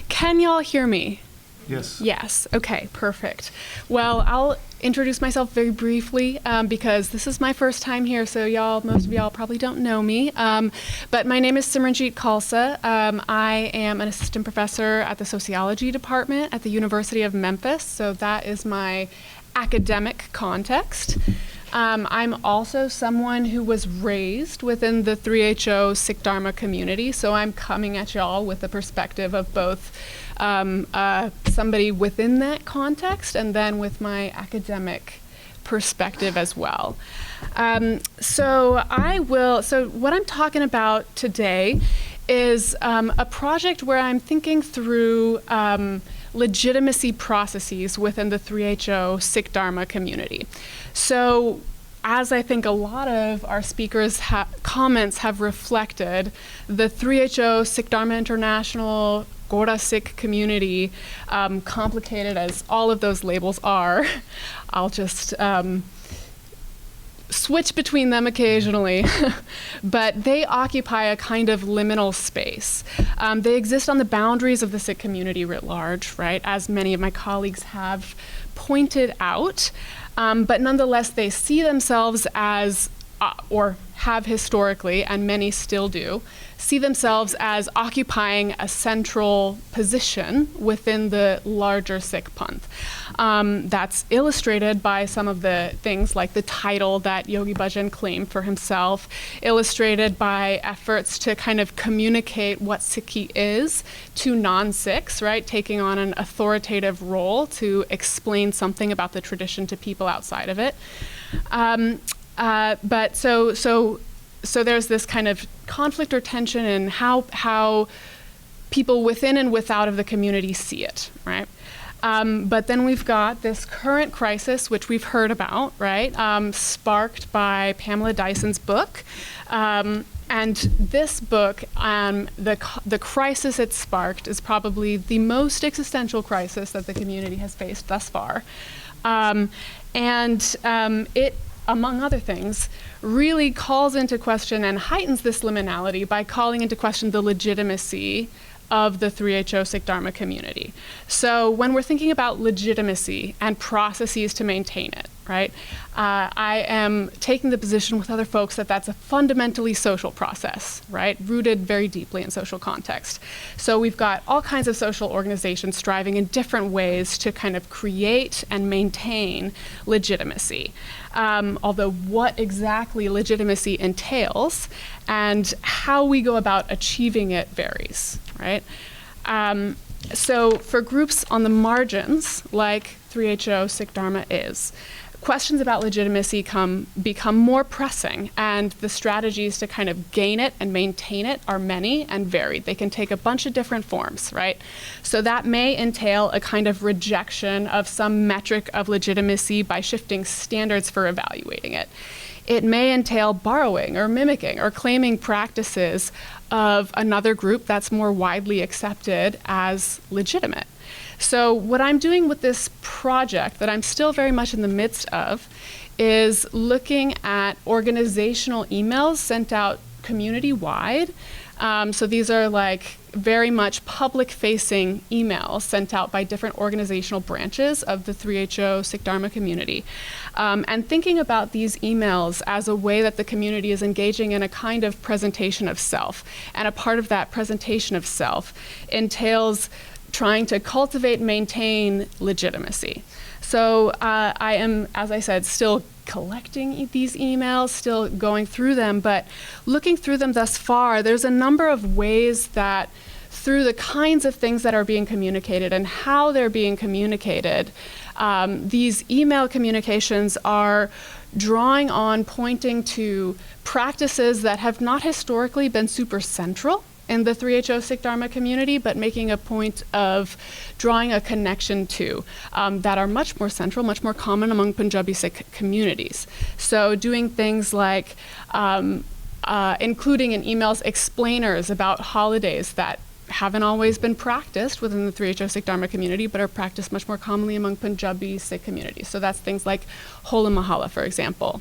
Can y'all hear me? Yes. Yes. Okay, perfect. Well, I'll introduce myself very briefly because this is my first time here, so most of y'all probably don't know me. But my name is Simranjit Khalsa. I am an assistant professor at the Sociology department at the University of Memphis, so that is my academic context. I'm also someone who was raised within the 3HO Sikh Dharma community, so I'm coming at y'all with the perspective of both somebody within that context and then with my academic perspective as well. So what I'm talking about today is a project where I'm thinking through legitimacy processes within the 3HO Sikh Dharma community. So as I think a lot of our speakers' comments have reflected, the 3HO Sikh Dharma International Gora Sikh community, complicated as all of those labels are, I'll just switch between them occasionally, but they occupy a kind of liminal space. They exist on the boundaries of the Sikh community writ large, right, as many of my colleagues have pointed out, but nonetheless they see themselves as or have historically, and many still do, see themselves as occupying a central position within the larger Sikh Panth. That's illustrated by some of the things like the title that Yogi Bhajan claimed for himself, illustrated by efforts to kind of communicate what Sikhi is to non-Sikhs, right? Taking on an authoritative role to explain something about the tradition to people outside of it. But so there's this kind of conflict or tension in how people within and without of the community see it, right? But then we've got this current crisis, which we've heard about, right? Sparked by Pamela Dyson's book. And this book, the crisis it sparked is probably the most existential crisis that the community has faced thus far. It, among other things, really calls into question and heightens this liminality by calling into question the legitimacy of the 3HO Sikh Dharma community. So when we're thinking about legitimacy and processes to maintain it, right, I am taking the position with other folks that that's a fundamentally social process, right, rooted very deeply in social context. So we've got all kinds of social organizations striving in different ways to kind of create and maintain legitimacy. Although what exactly legitimacy entails and how we go about achieving it varies, right? So for groups on the margins, like 3HO Sikh Dharma is, questions about legitimacy become more pressing, and the strategies to kind of gain it and maintain it are many and varied. They can take a bunch of different forms, right? So that may entail a kind of rejection of some metric of legitimacy by shifting standards for evaluating it. It may entail borrowing or mimicking or claiming practices of another group that's more widely accepted as legitimate. So what I'm doing with this project that I'm still very much in the midst of is looking at organizational emails sent out community-wide. So these are like very much public-facing emails sent out by different organizational branches of the 3HO Sikh Dharma community. And thinking about these emails as a way that the community is engaging in a kind of presentation of self. And a part of that presentation of self entails trying to cultivate and maintain legitimacy. So I am, as I said, still collecting these emails, still going through them, but looking through them thus far, there's a number of ways that through the kinds of things that are being communicated and how they're being communicated, these email communications are drawing on, pointing to practices that have not historically been super central in the 3HO Sikh Dharma community, but making a point of drawing a connection to that are much more central, much more common among Punjabi Sikh communities. So doing things like including in emails explainers about holidays that haven't always been practiced within the 3HO Sikh Dharma community, but are practiced much more commonly among Punjabi Sikh communities. So that's things like Hola Mahalla, for example.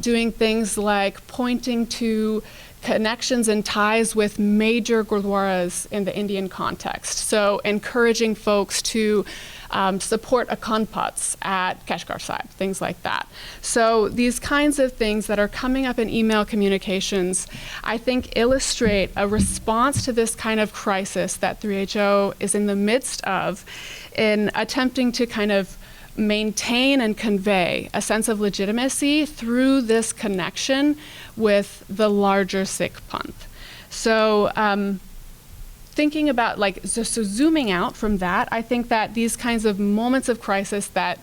Doing things like pointing to connections and ties with major gurdwaras in the Indian context. So encouraging folks to support Akhand Paths at Kashgar Sahib, things like that. So these kinds of things that are coming up in email communications, I think illustrate a response to this kind of crisis that 3HO is in the midst of in attempting to kind of maintain and convey a sense of legitimacy through this connection with the larger Sikh Panth. So thinking about, so zooming out from that, I think that these kinds of moments of crisis that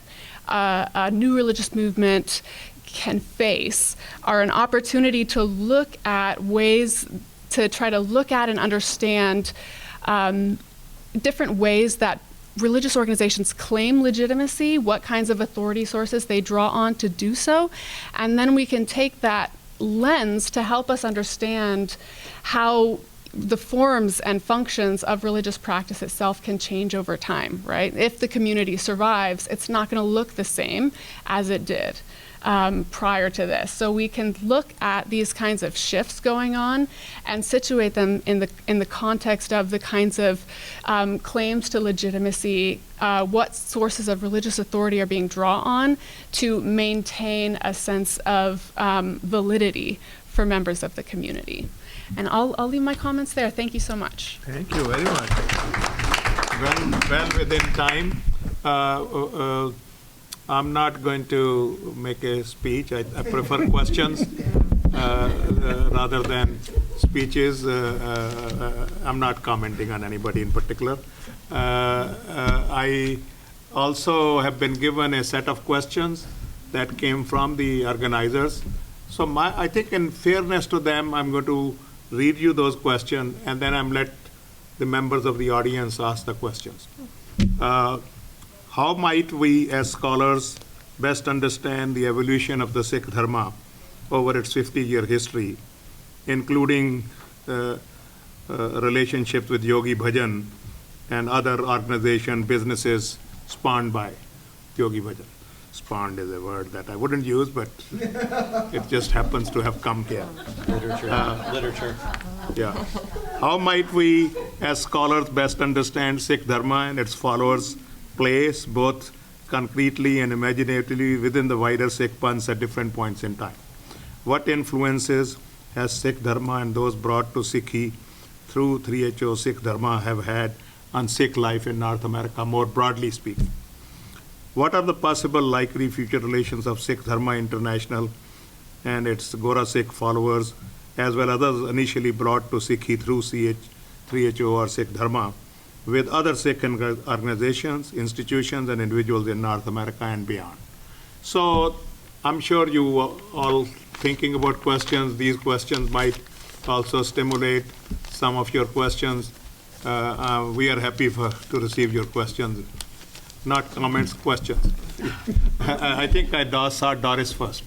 a new religious movement can face are an opportunity to look at ways, to try to look at and understand different ways that religious organizations claim legitimacy, what kinds of authority sources they draw on to do so, and then we can take that lens to help us understand how the forms and functions of religious practice itself can change over time, right? If the community survives, it's not going to look the same as it did prior to this. So we can look at these kinds of shifts going on and situate them in the context of the kinds of claims to legitimacy, what sources of religious authority are being drawn on to maintain a sense of validity for members of the community. And I'll leave my comments there. Thank you so much. Thank you very much. Well within time. I'm not going to make a speech. I prefer questions rather than speeches. I'm not commenting on anybody in particular. I also have been given a set of questions that came from the organizers. So I think in fairness to them, I'm going to read you those questions, and then I'm let the members of the audience ask the questions. How might we as scholars best understand the evolution of the Sikh Dharma over its 50-year history, including relationships with Yogi Bhajan and other organizations, businesses spawned by Yogi Bhajan? Spawned is a word that I wouldn't use, but it just happens to have come here. Literature. Yeah. How might we as scholars best understand Sikh Dharma and its followers' place, both concretely and imaginatively, within the wider Sikh Panth at different points in time? What influences has Sikh Dharma and those brought to Sikhi through 3HO Sikh Dharma have had on Sikh life in North America, more broadly speaking? What are the possible likely future relations of Sikh Dharma International and its Gora Sikh followers, as well as others initially brought to Sikhi through 3HO or Sikh Dharma, with other Sikh organizations, institutions, and individuals in North America and beyond? So I'm sure you are all thinking about questions. These questions might also stimulate some of your questions. We are happy to receive your questions. Not comments, questions. I think I saw Doris first.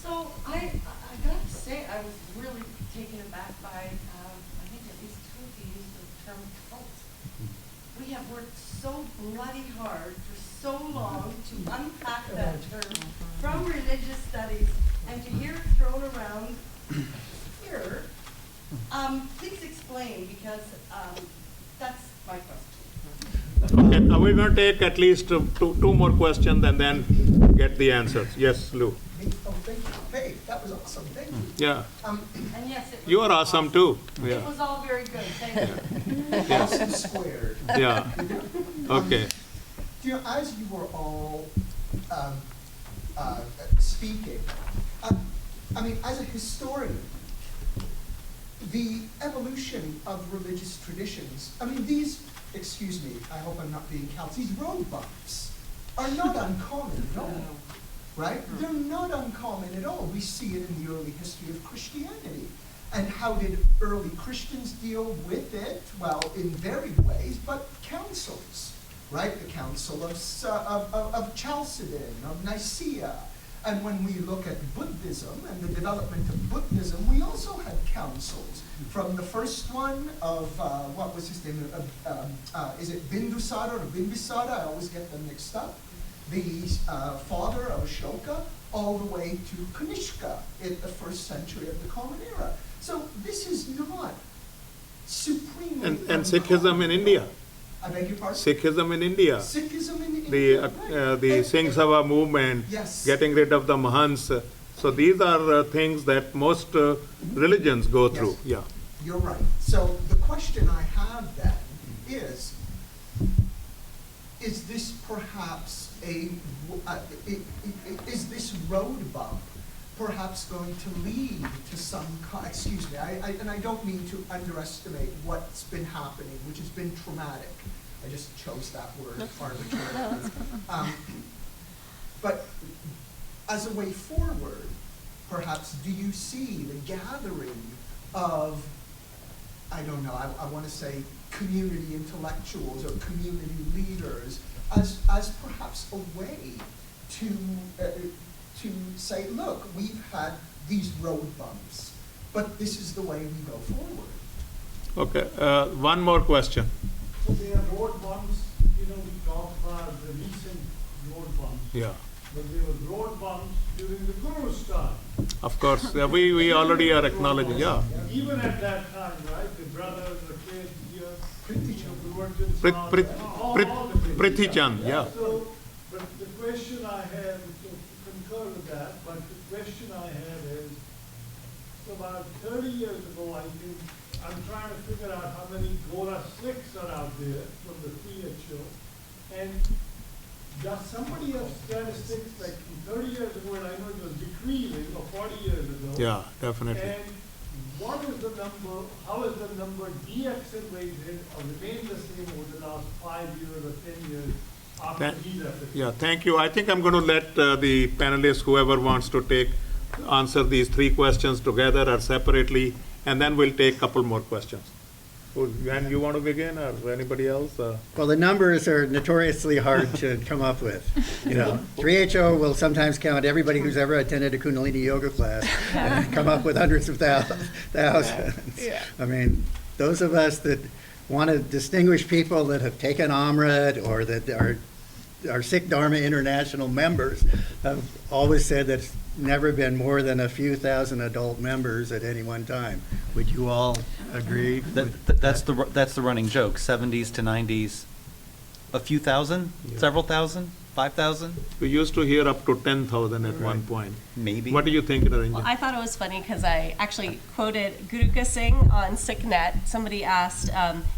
So I got to say, I was really taken aback by, I think at least two of you used the term cult. We have worked so bloody hard for so long to unpack that term from religious studies, and to hear it thrown around here. Please explain, because that's my question. Okay, we're going to take at least two more questions and then get the answers. Yes, Lou. Oh, thank you. Hey, that was awesome. Thank you. Yeah. And yes, it was You are awesome too. It Yeah. was all very good. Thank you. Awesome squared. Yeah. Okay. You know, as you were all speaking, I mean, as a historian, the evolution of religious traditions, I mean, these, excuse me, I hope I'm not being callous, these road bumps are not uncommon at all, right? They're not uncommon at all. We see it in the early history of Christianity. And how did early Christians deal with it? Well, in varied ways, but councils, right? The Council of Chalcedon, of Nicaea. And when we look at Buddhism and the development of Buddhism, we also had councils. From the first one of, what was his name? Is it Bindusara or Bimbisara? I always get them mixed up. The father of Ashoka, all the way to Kanishka in the 1st century of the Common Era. So this is not supremely And Sikhism in India. I beg your pardon? Sikhism in India. Sikhism in India. The Singh Sabha movement, Yes. getting rid of the Mahants. So these are things that most religions go through. Yes. Yeah. You're right. So the question I have then is this perhaps is this road bump perhaps going to lead to some, excuse me, and I don't mean to underestimate what's been happening, which has been traumatic. I just chose that word arbitrarily. But as a way forward, perhaps, do you see the gathering of, I don't know, I want to say community intellectuals or community leaders as perhaps a way to say, look, we've had these road bumps, but this is the way we go forward? Okay, one more question. So there are road bumps, we talked about the recent road bumps. Yeah, But there were road bumps during the Guru's time. of course, we already are acknowledging, yeah. Even at that time, right, the brothers, the kids here, Prit- Prit- Prit- Prithi Chand, yeah. So, but the question I have, so concur with that, but the question I have is, so about 30 years ago, I think, I'm trying to figure out how many Gora Sikhs are out there from the CHO. And does somebody have statistics like 30 years ago, and I know it was decreasing, or 40 years ago? Yeah, definitely. And what is the number, how is the number de-accelerated or remained the same over the last 5 years or 10 years after these efforts? Yeah, thank you. I think I'm going to let the panelists, whoever wants to answer these three questions together or separately, and then we'll take a couple more questions. And you want to begin, or anybody else? Well, the numbers are notoriously hard to come up with. 3HO will sometimes count everybody who's ever attended a Kundalini yoga class and come up with hundreds of thousands. Yeah. I mean, those of us that want to distinguish people that have taken Amrit or that are Sikh Dharma International members have always said that it's never been more than a few thousand adult members at any one time. Would you all agree? That's the running joke. 70s to 90s, a few thousand, several thousand, 5,000, We used to hear up to 10,000 at one point. maybe. What do you think, Nirinjan? Well, I thought it was funny because I actually quoted Guru Singh on SikhNet. Somebody asked,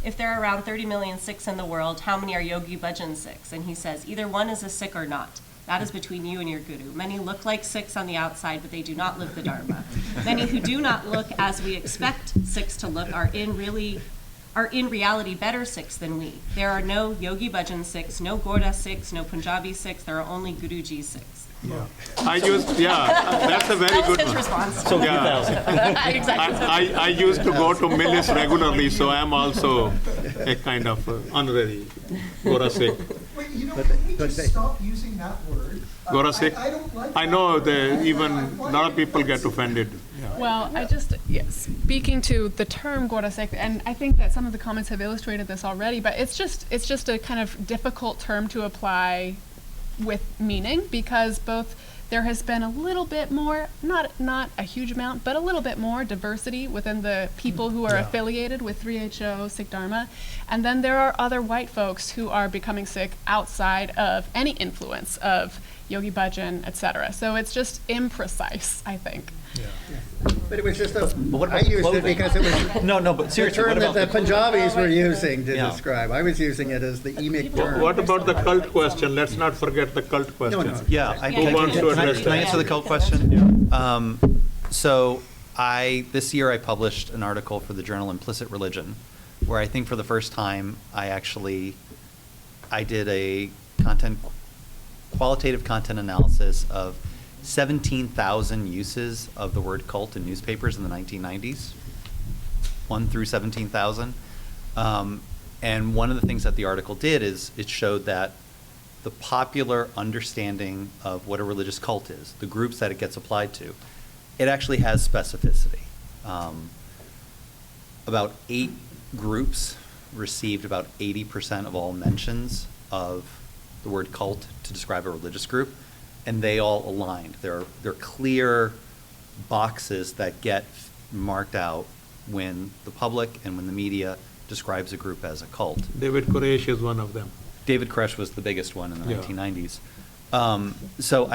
if there are around 30 million Sikhs in the world, how many are Yogi Bhajan Sikhs? And he says, either one is a Sikh or not. That is between you and your guru. Many look like Sikhs on the outside, but they do not live the Dharma. Many who do not look as we expect Sikhs to look are in reality better Sikhs than we. There are no Yogi Bhajan Sikhs, no Gora Sikhs, no Punjabi Sikhs. There are only Guruji Sikhs. That's a very That was good his one. response. So a few Yeah. thousand. Exactly. I used to go to Millis regularly, so I'm also a kind of honorary Gora Sikh. Wait, can we but just they- stop using that word? Gora Sikh? I don't like I that know word. even I a find lot of it people get offensive. offended. Well, speaking to the term Gora Sikh, and I think that some of the comments have illustrated this already, but it's just a kind of difficult term to apply with meaning because both there has been a little bit more, not a huge amount, but a little bit more diversity within the people who are affiliated with 3HO, Sikh Dharma. And then there are other white folks who are becoming Sikh outside of any influence of Yogi Bhajan, etc. So it's just imprecise, I think. But it was just what I about used it clothing? because it was No, but the seriously, term what that about the Punjabis were using to Yeah. describe. I was using it as the emic term. What about the cult question? Let's not forget the cult question. no. Yeah, Who wants to address can I that? answer the cult question? So this year I published an article for the journal Implicit Religion, where I think for the first time I did a qualitative content analysis of 17,000 uses of the word cult in newspapers in the 1990s, 1 through 17,000. And one of the things that the article did is it showed that the popular understanding of what a religious cult is, the groups that it gets applied to, it actually has specificity. About 8 groups received about 80% of all mentions of the word cult to describe a religious group, and they all aligned. There are clear boxes that get marked out when the public and when the media describes a group as a cult. David Koresh is one of them. David Koresh was the biggest one in the Yeah. 1990s. So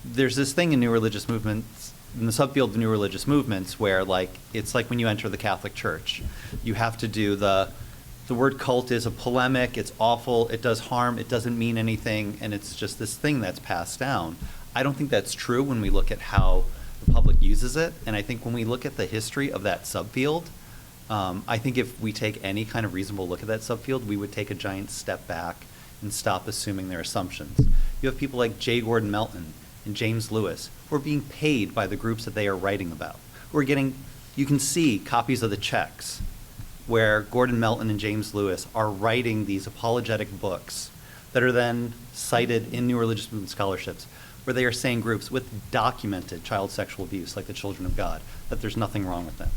there's this thing in new religious movements, in the subfield of new religious movements, where it's like when you enter the Catholic Church, you have to do the word cult is a polemic, it's awful, it does harm, it doesn't mean anything, and it's just this thing that's passed down. I don't think that's true when we look at how the public uses it, and I think when we look at the history of that subfield, I think if we take any kind of reasonable look at that subfield, we would take a giant step back and stop assuming their assumptions. You have people like J. Gordon Melton and James Lewis who are being paid by the groups that they are writing about. Who are getting, you can see copies of the checks where Gordon Melton and James Lewis are writing these apologetic books that are then cited in new religious movement scholarships, where they are saying groups with documented child sexual abuse, like the Children of God, that there's nothing wrong with them.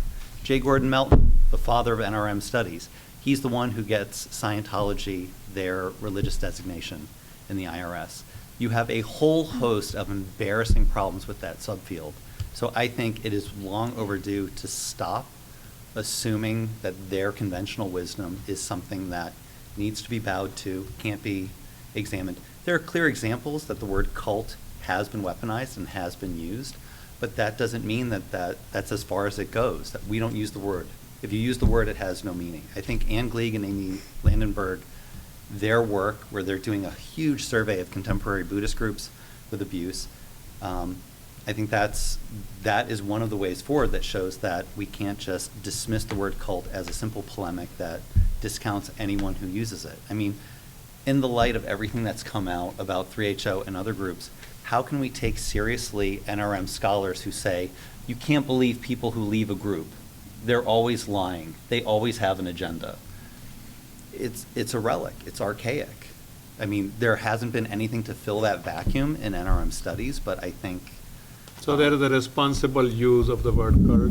J. Gordon Melton, the father of NRM studies, he's the one who gets Scientology their religious designation in the IRS. You have a whole host of embarrassing problems with that subfield. So I think it is long overdue to stop assuming that their conventional wisdom is something that needs to be bowed to, can't be examined. There are clear examples that the word cult has been weaponized and has been used, but that doesn't mean that's as far as it goes, that we don't use the word. If you use the word, it has no meaning. I think Ann Gleig and Amy Landenberg, their work, where they're doing a huge survey of contemporary Buddhist groups with abuse, I think that is one of the ways forward that shows that we can't just dismiss the word cult as a simple polemic that discounts anyone who uses it. I mean, in the light of everything that's come out about 3HO and other groups, how can we take seriously NRM scholars who say, you can't believe people who leave a group? They're always lying. They always have an agenda. It's a relic. It's archaic. I mean, there hasn't been anything to fill that vacuum in NRM studies, but I think... So there is a responsible use of the word cult,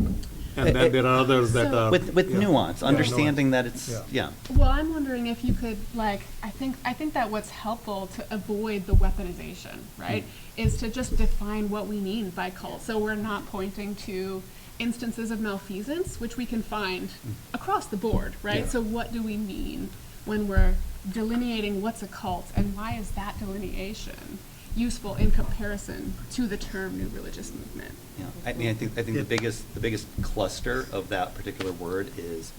and then there are others that are... With nuance, understanding that nuance. it's, yeah. Well, I'm wondering if you could, like, I think that what's helpful to avoid the weaponization, right, is to just define what we mean by cult. So we're not pointing to instances of malfeasance, which we can find across the board, right? Yeah. So what do we mean when we're delineating what's a cult, and why is that delineation useful in comparison to the term new religious movement? Yeah, I mean, I think the biggest cluster of that particular word is,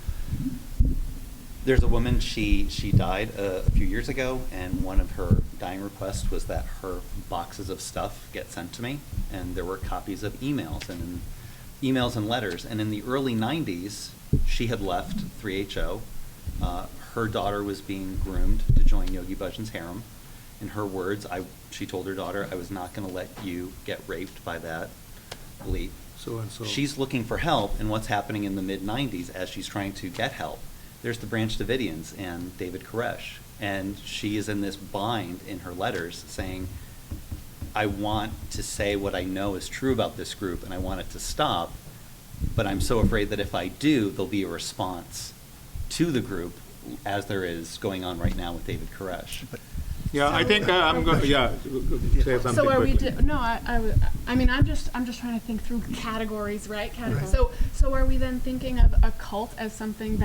there's a woman, she died a few years ago, and one of her dying requests was that her boxes of stuff get sent to me, and there were copies of emails and letters, and in the early 90s, she had left 3HO. Her daughter was being groomed to join Yogi Bhajan's harem. In her words, she told her daughter, I was not going to let you get raped by that elite. So and so. She's looking for help, and what's happening in the mid-90s as she's trying to get help. There's the Branch Davidians and David Koresh, and she is in this bind in her letters saying, I want to say what I know is true about this group, and I want it to stop, but I'm so afraid that if I do, there'll be a response to the group, as there is going on right now with David Koresh. Yeah, I think I'm going to, say something So are we, quickly. I mean, I'm just trying to think through categories, right? So are we then thinking of a cult as something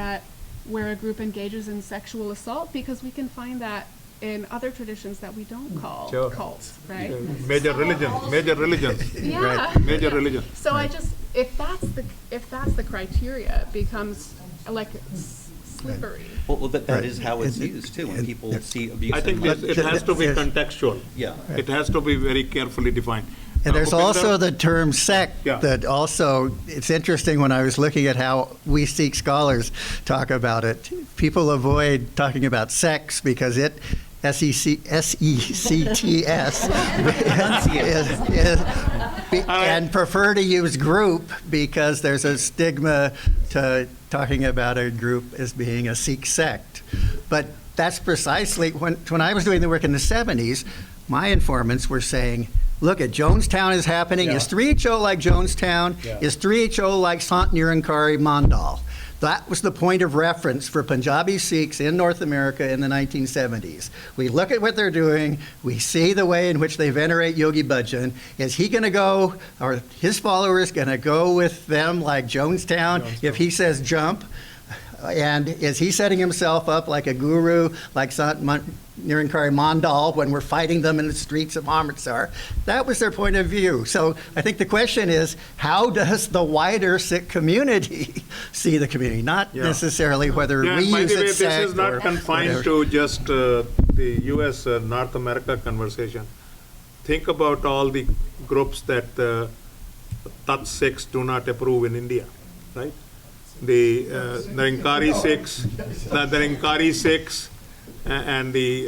where a group engages in sexual assault? Because we can find that in other traditions that we don't call Sure. cults, right? Major religions. Yeah. Major religions. So I just, if that's the criteria, it becomes like slippery. Well, that is how it's used, too, when people see abuse. I think in it has to be contextual. Yeah. It has to be very carefully defined. And there's Upinder? also the term sect Yeah. that also, it's interesting when I was looking at how we Sikh scholars talk about it. People avoid talking about sex because it, S-E-C-T-S, and prefer to use group because there's a stigma to talking about a group as being a Sikh sect. But that's precisely, when I was doing the work in the 70s, my informants were saying, look, at Jonestown is happening. Yeah. Is 3HO like Jonestown? Yeah. Is 3HO like Sant Nirankari Mandal? That was the point of reference for Punjabi Sikhs in North America in the 1970s. We look at what they're doing. We see the way in which they venerate Yogi Bhajan. Is he going to go, or his followers going to go with them like Jonestown if he says jump? And is he setting himself up like a guru, like Sant Nirankari Mandal when we're fighting them in the streets of Amritsar? That was their point of view. So I think the question is, how does the wider Sikh community see the community? Not necessarily whether Yeah, we and by use the way, it this sect is not or confined whatever. to just the U.S. North America conversation. Think about all the groups that Tat Sikhs do not approve in India, right? The Nirankari Sikhs, and the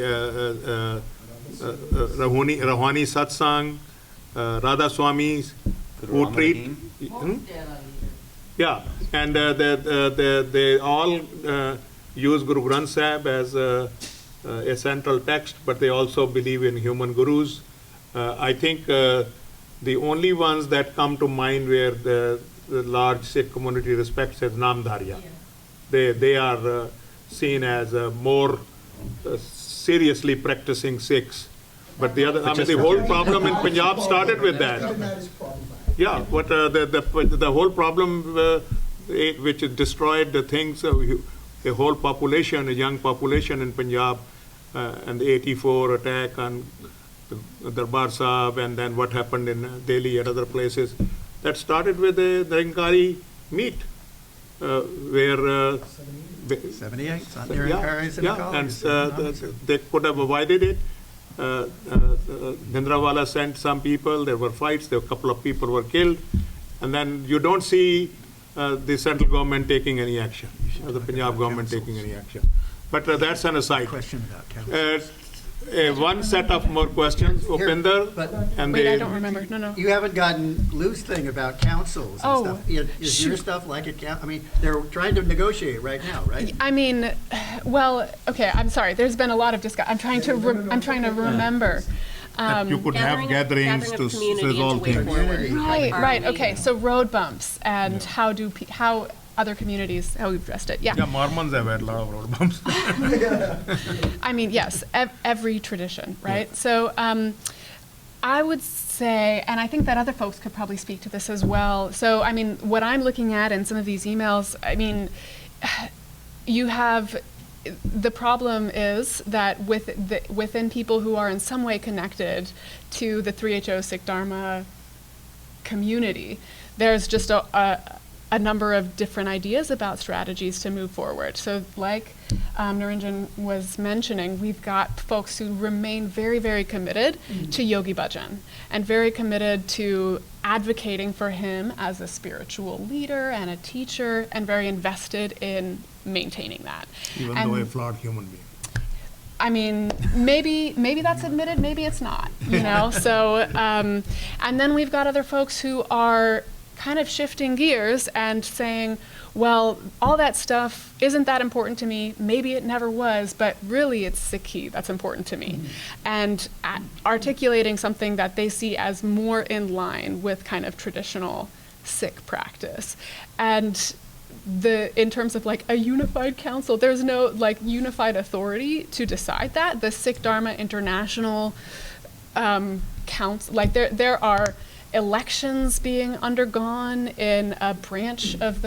Rahwani Satsang, Radha Swamis, who treat... Yeah, and they all use Guru Granth Sahib as a central text, but they also believe in human gurus. I think the only ones that come to mind where the large Sikh community respects as Namdhariya. They are seen as more seriously practicing Sikhs. But the other, I mean, the whole problem in Punjab started with that. Even that is problematic. Yeah, but the whole problem which destroyed the things, a whole population, a young population in Punjab, and the 84 attack on the Darbar Sahib, and then what happened in Delhi and other places, that started with the Niranjari meet, where 78, it's on and they could have avoided it. Bhindranwala sent some people, there were fights, there were a couple of people were killed, and then you don't see the central government taking any action, or the Punjab government taking any action. But that's an aside. Question about councils. One set of more questions, Upinder, But and Wait, the, I don't remember. No. you haven't gotten Lou's thing about councils and Oh, stuff. Is your stuff like it? I mean, they're trying to negotiate right now, right? I mean, well, okay. I'm sorry. There's been a lot of discussion. I'm trying to remember. you could have gatherings to resolve things. Right. Okay. So road bumps and how other communities, how we've addressed it. Yeah. Yeah, Mormons have had a lot of road bumps. I mean, yes, every tradition, right? So I would say, and I think that other folks could probably speak to this as well. So, I mean, what I'm looking at in some of these emails, I mean, you have, the problem is that within people who are in some way connected to the 3HO Sikh Dharma community, there's just a number of different ideas about strategies to move forward. So like Nirinjan was mentioning, we've got folks who remain very, very committed to Yogi Bhajan and very committed to advocating for him as a spiritual leader and a teacher and very invested in maintaining that. Even though a flawed human being. I mean, maybe that's admitted, maybe it's not, you know? So, and then we've got other folks who are kind of shifting gears and saying, well, all that stuff isn't that important to me. Maybe it never was, but really it's Sikhi that's important to me. And articulating something that they see as more in line with kind of traditional Sikh practice. And in terms of like a unified council, there's no like unified authority to decide that. The Sikh Dharma International Council, like there are elections being undergone in a branch of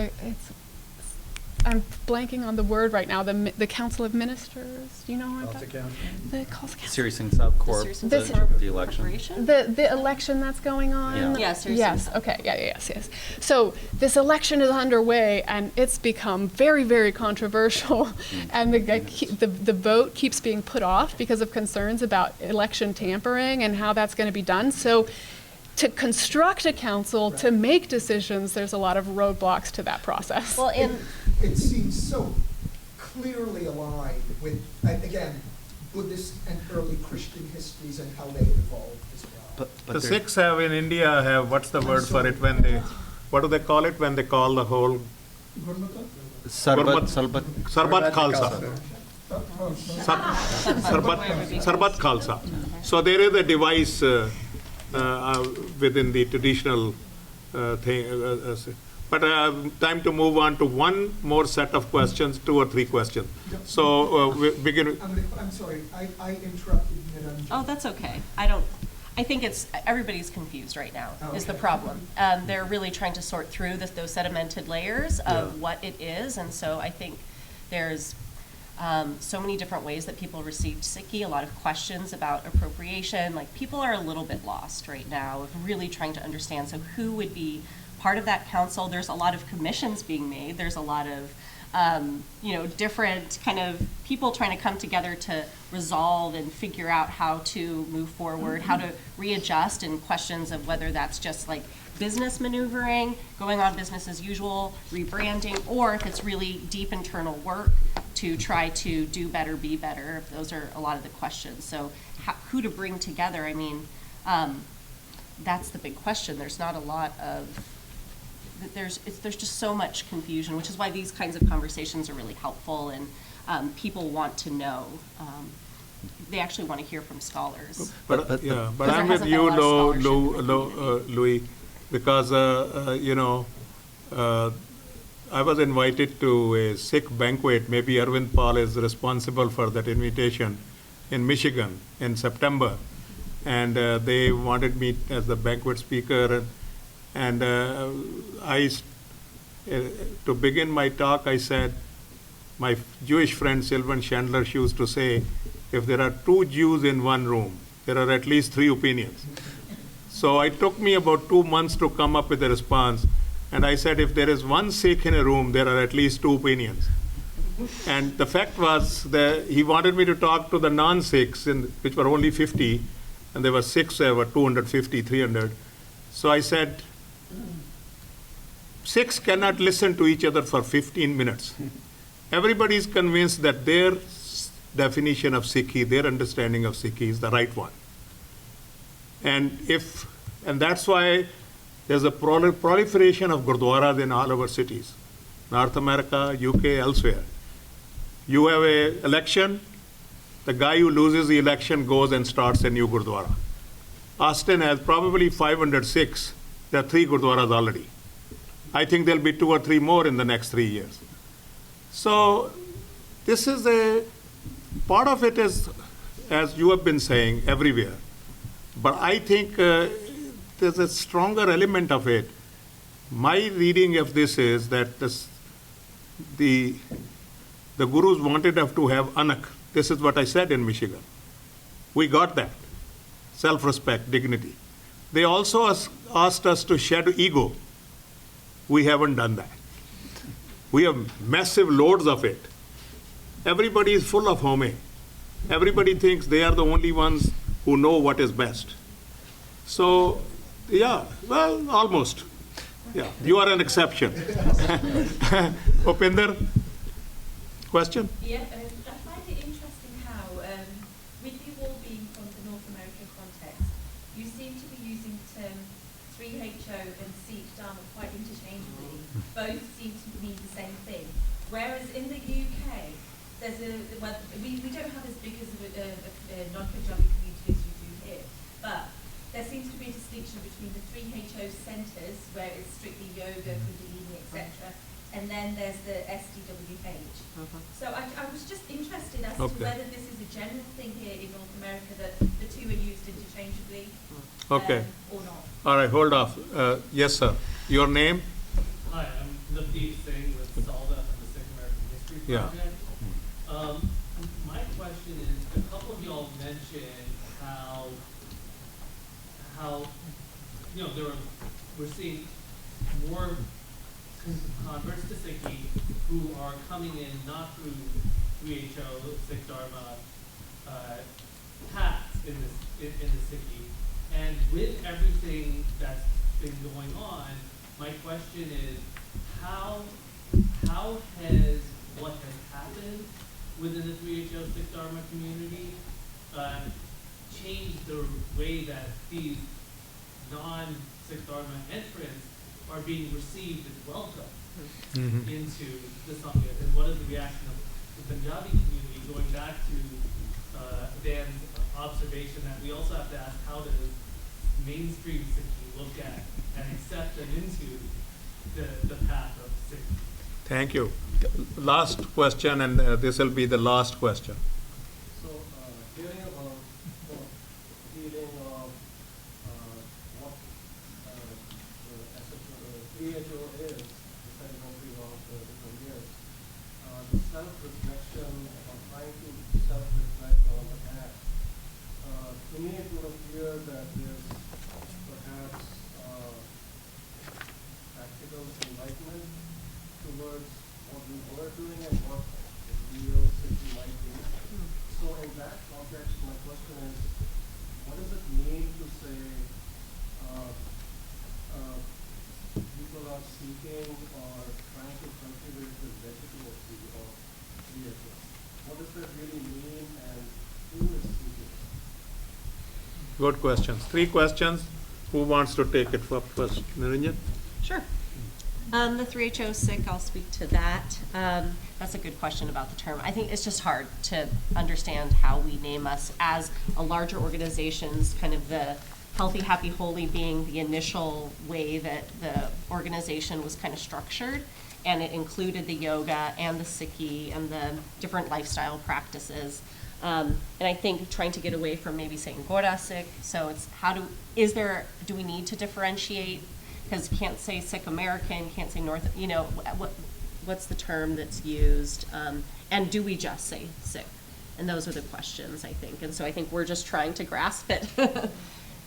I'm blanking on the word right now, the Council of Ministers. Do you know what I'm talking about? The Khalsa Council. Siri Singh Corp, the election. The election that's going on? Yeah. Yes. Yes, okay, yes. So this election is underway and it's become very, very controversial and the vote keeps being put off because of concerns about election tampering and how that's going to be done. So to construct a council, to make decisions, there's a lot of roadblocks to that process. Well, It seems so clearly aligned with, again, Buddhist and early Christian histories and how they evolved as well. But The Sikhs have in India have, what's the word for it when they, what do they call it when they call the whole? Gurmukha? Sarbat Khalsa. Sarbat Khalsa. So there is a device within the traditional thing. But time to move on to one more set of questions, 2 or 3 questions. So we begin. I'm sorry, I interrupted Niranjan. Oh, that's okay. I think everybody's confused right now, is the Okay. problem. They're really trying to sort through those sedimented layers of what it is, and so I think there's so many different ways that people received Sikhi, a lot of questions about appropriation. Like, people are a little bit lost right now of really trying to understand, so who would be part of that council? There's a lot of commissions being made. There's a lot of, different kind of people trying to come together to resolve and figure out how to move forward, how to readjust, and questions of whether that's just like business maneuvering, going on business as usual, rebranding, or if it's really deep internal work to try to do better, be better. Those are a lot of the questions. So who to bring together, I mean, that's the big question. There's not a lot of, there's just so much confusion, which is why these kinds of conversations are really helpful, and people want to know. They actually want to hear from scholars. But Because I'm there with hasn't you, been a lot of scholarship. Louis, because I was invited to a Sikh banquet. Maybe Arvind Paul is responsible for that invitation in Michigan in September. And they wanted me as the banquet speaker. And to begin my talk, I said, my Jewish friend Sylvan Chandler used to say, if there are 2 Jews in one room, there are at least 3 opinions. So it took me about 2 months to come up with a response. And I said, if there is 1 Sikh in a room, there are at least 2 opinions. And the fact was that he wanted me to talk to the non-Sikhs, which were only 50, and there were Sikhs, there were 250, 300. So I said, Sikhs cannot listen to each other for 15 minutes. Everybody is convinced that their definition of Sikhi, their understanding of Sikhi is the right one. And that's why there's a proliferation of gurdwaras in all our cities, North America, UK, elsewhere. You have an election, the guy who loses the election goes and starts a new gurdwara. Austin has probably 506. There are 3 gurdwaras already. I think there'll be 2 or 3 more in the next 3 years. So this is a part of it is, as you have been saying, everywhere. But I think there's a stronger element of it. My reading of this is that the gurus wanted us to have anak. This is what I said in Michigan. We got that. Self-respect, dignity. They also asked us to shed ego. We haven't done that. We have massive loads of it. Everybody is full of home. Everybody thinks they are the only ones who know what is best. So, yeah, well, almost. Yeah, you are an exception. Upinder, question? Yeah, I find it interesting how, with you all being from the North American context, you seem to be using the term 3HO and Sikh Dharma quite interchangeably. Both seem to mean the same thing. Whereas in the UK, we don't have as big as a non-Punjabi community as you do here, but there seems to be a distinction between the 3HO centres, where it's strictly yoga, kundalini, etc., and then there's the SDWH. So I was just interested as to whether this is a general thing here in North America, that the 2 are used interchangeably, Okay. Or not. All right, hold off. Yes, sir. Your name? Hi, I'm Jasbir Singh with SALDA from the Sikh American History Project. My question is, a couple of y'all mentioned how we're seeing more converts to Sikhi who are coming in not through 3HO, Sikh Dharma paths in the Sikhi. And with everything that's been going on, my question is, how has what has happened within the 3HO Sikh Dharma community changed the way that these non-Sikh Dharma entrants are being received and welcomed into the Sangha? And what is the reaction of the Punjabi community, going back to Dan's observation that we also have to ask, how does mainstream Sikhi look at and accept them into the path of Sikhi? Thank you. Last question, and this will be the last question. So, hearing about feeling of what PHO is, depending on the different years, the self-reflection, or trying to self-reflect on the act, to me it would appear that there's perhaps practical enlightenment towards what we were doing and what real Sikhi might be. So in that context, my question is, what does it mean to say people are seeking or trying to cultivate the legitimacy of creation? What does that really mean, and who is seeking? Good questions. 3 questions. Who wants to take it first? Nirinjan? Sure. The 3HO Sikh, I'll speak to that. That's a good question about the term. I think it's just hard to understand how we name us as a larger organization's kind of the Healthy, Happy, Holy being the initial way that the organization was kind of structured, and it included the yoga and the Sikhi and the different lifestyle practices. And I think trying to get away from maybe saying Gora Sikh, so it's do we need to differentiate? Because you can't say Sikh American, can't say North, what's the term that's used? And do we just say Sikh? And those are the questions, I think. And so I think we're just trying to grasp it.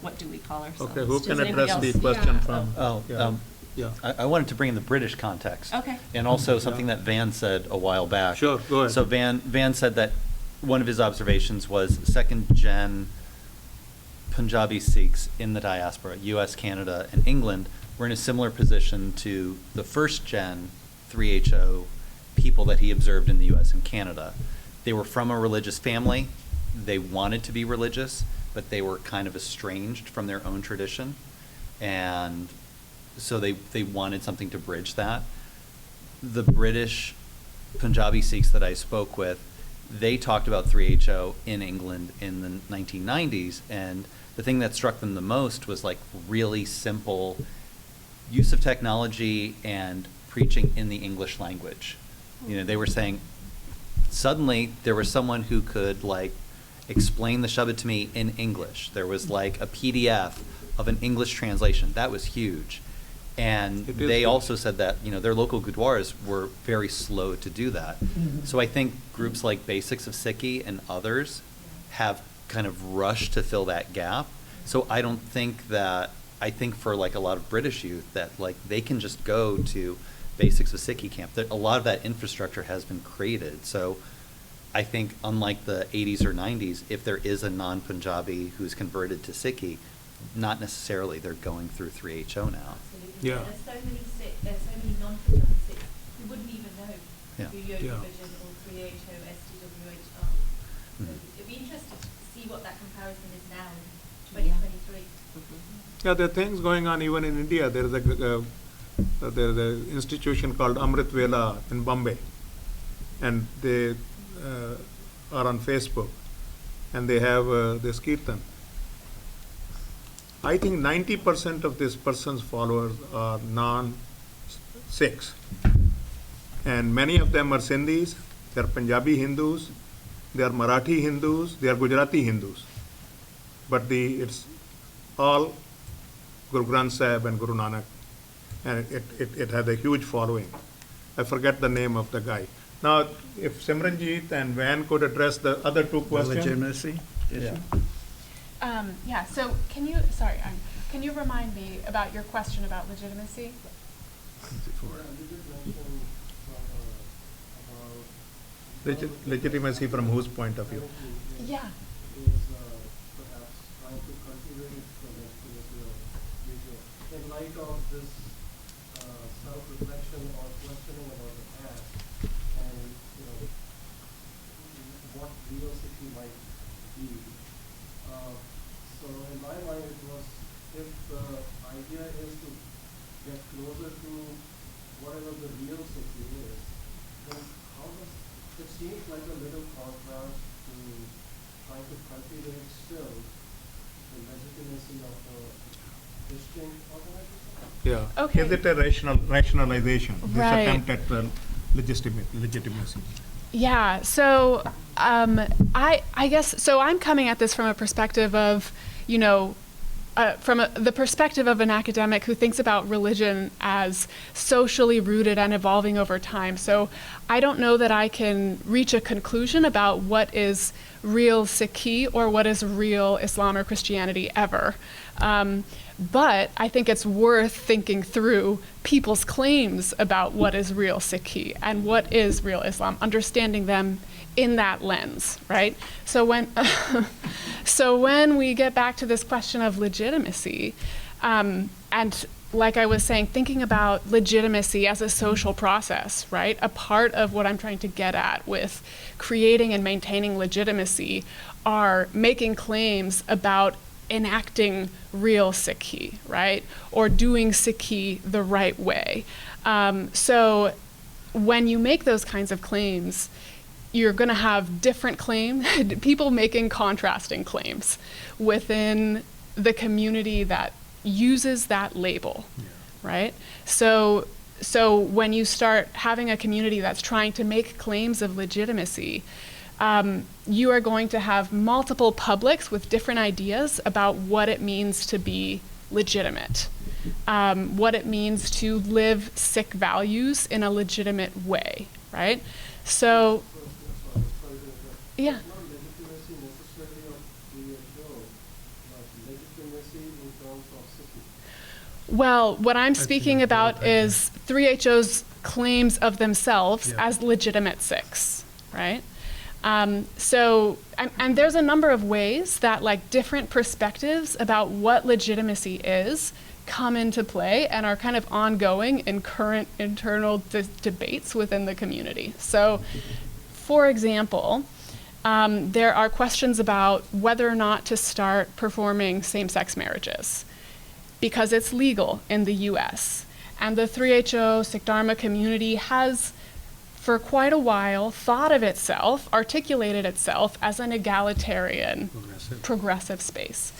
What do we call ourselves? Okay, who Does can anybody address the else? question from? Yeah. I wanted to bring in the British context. Okay. And also something that Van said a while back. Sure, go ahead. So Van said that one of his observations was second-gen Punjabi Sikhs in the diaspora, US, Canada, and England, were in a similar position to the first-gen 3HO people that he observed in the US and Canada. They were from a religious family. They wanted to be religious, but they were kind of estranged from their own tradition. And so they wanted something to bridge that. The British Punjabi Sikhs that I spoke with, they talked about 3HO in England in the 1990s, and the thing that struck them the most was like really simple use of technology and preaching in the English language. They were saying suddenly there was someone who could like explain the Shabbat to me in English. There was like a PDF of an English translation. That was huge. And they also said that, their local gurdwaras were very slow to do that. Mm-hmm. So I think groups like Basics of Sikhi and others have kind of rushed to fill that gap. So I think for like a lot of British youth that like they can just go to Basics of Sikhi camp. A lot of that infrastructure has been created. So I think unlike the 80s or 90s, if there is a non-Punjabi who's converted to Sikhi, not necessarily they're going through 3HO now. Yeah. There's so many non-Punjabi Sikhs who wouldn't even know Yeah. who Yoga Yeah. Vision or 3HO, STWH are. So it'd be interesting to see what that comparison is now in 2023. Yeah, there are things going on even in India. There is an institution called Amrit Vela in Bombay, and they are on Facebook, and they have this kirtan. I think 90% of this person's followers are non-Sikhs, and many of them are Sindhis, they are Punjabi Hindus, they are Marathi Hindus, they are Gujarati Hindus, but it's all Guru Granth Sahib and Guru Nanak, and it had a huge following. I forget the name of the guy. Now, if Simranjit and Van could address the other two questions. Legitimacy issue? So can you remind me about your question about legitimacy? Legitimacy from whose point of view? Yeah. Is perhaps trying to cultivate the legitimacy of religion in light of this self-reflection or questioning about the past and what real Sikhi might be. So in my mind it was, if the idea is to get closer to whatever the real Sikhi is, then how does it seems like a little contrast to trying to cultivate still the legitimacy of a distinct organization? Yeah. Okay. Is it a rationalization? Right. This attempt at legitimacy. Yeah, so I guess, so I'm coming at this from a perspective of, the perspective of an academic who thinks about religion as socially rooted and evolving over time. So I don't know that I can reach a conclusion about what is real Sikhi or what is real Islam or Christianity ever. But I think it's worth thinking through people's claims about what is real Sikhi and what is real Islam, understanding them in that lens, right? So when we get back to this question of legitimacy, and like I was saying, thinking about legitimacy as a social process, right? A part of what I'm trying to get at with creating and maintaining legitimacy are making claims about enacting real Sikhi, right? Or doing Sikhi the right way. So when you make those kinds of claims, you're going to have different claims, people making contrasting claims within the community that uses that label, right? So when you start having a community that's trying to make claims of legitimacy, you are going to have multiple publics with different ideas about what it means to be legitimate, what it means to live Sikh values in a legitimate way, right? So, yeah. Well, what I'm speaking about is 3HO's claims of themselves as legitimate Sikhs, right? And there's a number of ways that like different perspectives about what legitimacy is come into play and are kind of ongoing in current internal debates within the community. So, for example, there are questions about whether or not to start performing same-sex marriages, because it's legal in the US. And the 3HO Sikh Dharma community has, for quite a while, thought of itself, articulated itself as an egalitarian, progressive space.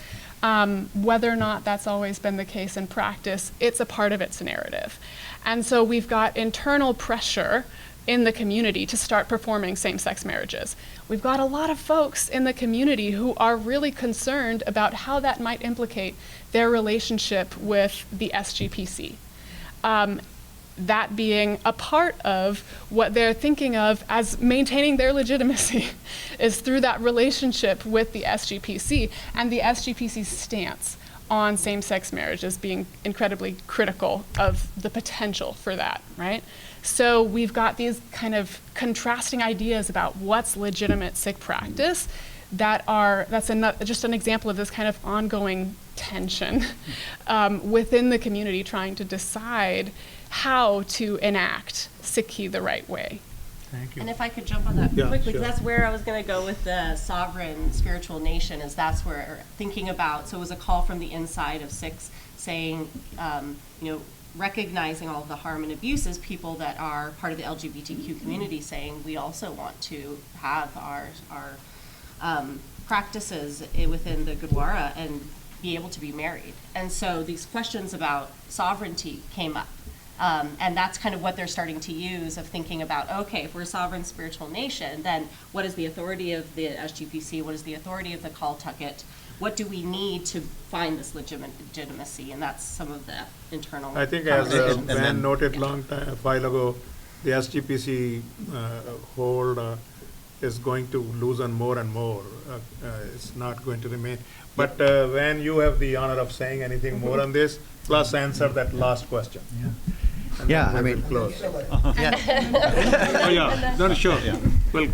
Whether or not that's always been the case in practice, it's a part of its narrative. And so we've got internal pressure in the community to start performing same-sex marriages. We've got a lot of folks in the community who are really concerned about how that might implicate their relationship with the SGPC. That being a part of what they're thinking of as maintaining their legitimacy is through that relationship with the SGPC, and the SGPC's stance on same-sex marriages being incredibly critical of the potential for that, right? So we've got these kind of contrasting ideas about what's legitimate Sikh practice that's just an example of this kind of ongoing tension within the community trying to decide how to enact Sikhi the right way. Thank you. And if I could jump on that Yeah, quickly, sure. because that's where I was going to go with the sovereign spiritual nation, is that's where thinking about, so it was a call from the inside of Sikhs saying, recognizing all of the harm and abuses, people that are part of the LGBTQ community saying, we also want to have our practices within the Gurdwara and be able to be married. And so these questions about sovereignty came up. And that's kind of what they're starting to use of thinking about, okay, if we're a sovereign spiritual nation, then what is the authority of the SGPC? What is the authority of the Khalsa-Baker? What do we need to find this legitimacy? And that's some of the internal. I think as And Van then- noted a while ago, the SGPC hold is going to loosen more and more. It's not going to remain. But Van, you have the honor of saying anything more on this, plus answer that last question. And Yeah, then I we mean- will close. Yeah. Oh, yeah, no, sure. Well,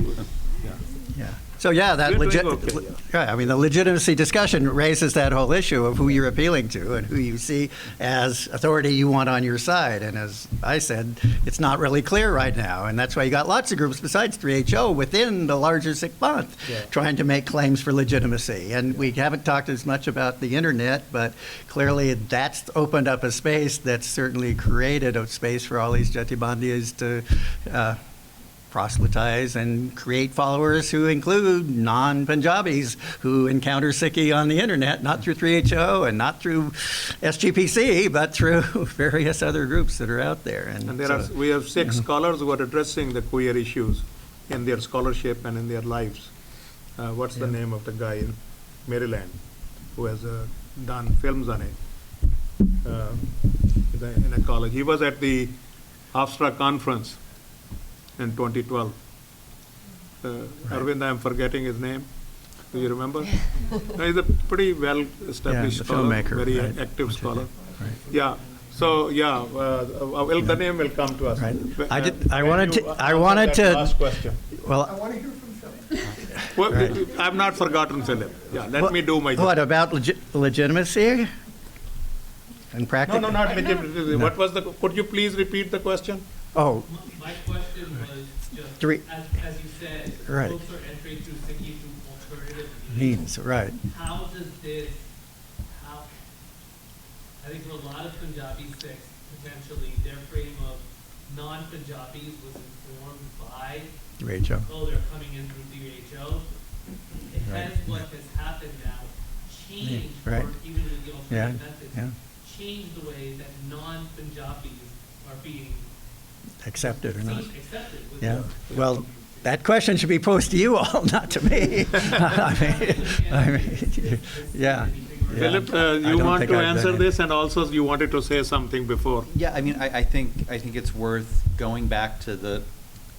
Yeah. So yeah, that You're doing okay, I mean, the legitimacy discussion raises that whole issue of who you're appealing to and who you see as authority you want on your side. And as I said, it's not really clear right now, and that's why you got lots of groups besides 3HO within the larger Sikh Panth trying to make claims for legitimacy. And we haven't talked as much about the internet, but clearly that's opened up a space that's certainly created a space for all these Jatibandhis to proselytize and create followers who include non-Punjabis who encounter Sikhi on the internet, not through 3HO and not through SGPC, but through various other groups that are out there. and we have 6 scholars who are addressing the queer issues in their scholarship and in their lives. What's the name of the guy in Maryland who has done films on it in a college? He was at the Hofstra conference in 2012. Arvind, I'm forgetting his name. Do you remember? No, he's a pretty well-established the scholar, filmmaker, very right. active scholar. Right. Yeah. So the name will come to us. Right. But, I when wanted you to- I answer wanted that to- last question. I Well, want to hear from Philip. Well, Right. I've not forgotten Philip. Yeah, let me do my job. what about legitimacy and practice? No, not legitimacy. What was could you please repeat the question? Oh, My question was just, Three- as you said, Right. folks are entering through Sikhi through alternative means, right. How does this, I think for a lot of Punjabi Sikhs, potentially, their frame of non-Punjabis was informed by, 3HO. oh, they're coming in through DHO. Right. Has what has happened now change, Right. or even with the Yeah, alternative methods, yeah. change the way that non-Punjabis are being Accepted or not. accepted. With Yeah, the well, community. that question should be posed to you all, not to me. I mean, yeah. Philip, I you don't want think to I've answer been- this, and also you wanted to say something before. Yeah, I mean, I think it's worth going back to the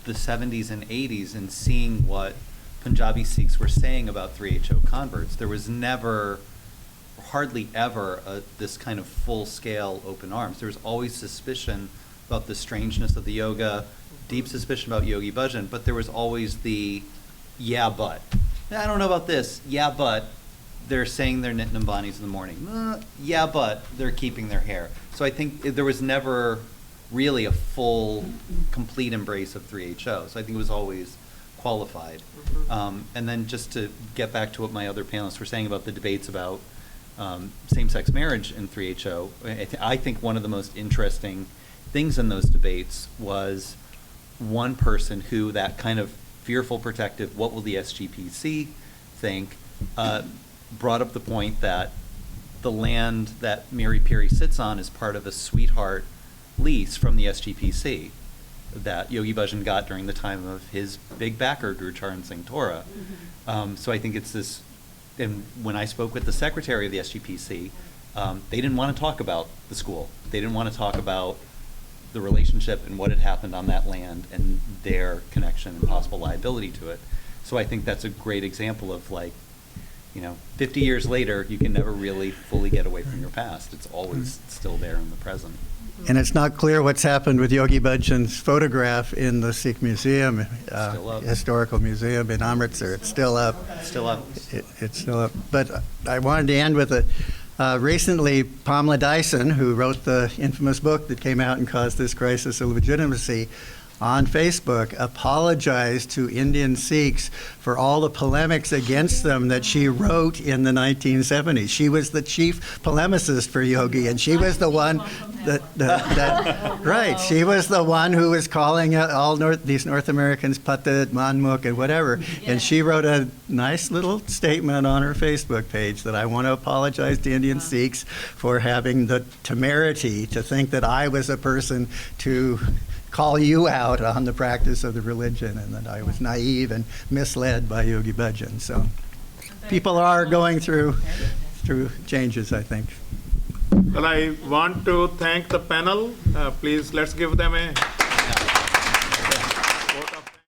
70s and 80s and seeing what Punjabi Sikhs were saying about 3HO converts. There was never, hardly ever, this kind of full-scale open arms. There was always suspicion about the strangeness of the yoga, deep suspicion about Yogi Bhajan, but there was always the, yeah, but. I don't know about this, yeah, but they're saying they're knit Nambanis in the morning. Yeah, but they're keeping their hair. So I think there was never really a full, complete embrace of 3HO. So I think it was always qualified. And then just to get back to what my other panelists were saying about the debates about same-sex marriage in 3HO, I think one of the most interesting things in those debates was one person who, that kind of fearful, protective, what will the SGPC think, brought up the point that the land that Mary Perry sits on is part of a sweetheart lease from the SGPC that Yogi Bhajan got during the time of his big backer, Guru Charan Singh Tora. So I think it's this, and when I spoke with the secretary of the SGPC, they didn't want to talk about the school. They didn't want to talk about the relationship and what had happened on that land and their connection and possible liability to it. So I think that's a great example of, like, 50 years later, you can never really fully get away from your past. It's always still there in the present. And it's not clear what's happened with Yogi Bhajan's photograph in the Sikh Museum, Still up. Historical Museum in Amritsar. It's still up. Still up. It's still up. But I wanted to end with recently, Pamela Dyson, who wrote the infamous book that came out and caused this crisis of legitimacy, on Facebook apologized to Indian Sikhs for all the polemics against them that she wrote in the 1970s. She was the chief polemicist for Yogi, and she was the one right, she was the one who was calling all these North Americans Pathet, Manmukh, and whatever. And she wrote a nice little statement on her Facebook page that I want to apologize to Indian Sikhs for having the temerity to think that I was a person to call you out on the practice of the religion, and that I was naive and misled by Yogi Bhajan. So people are going through changes, I think. Well, I want to thank the panel. Please, let's give them a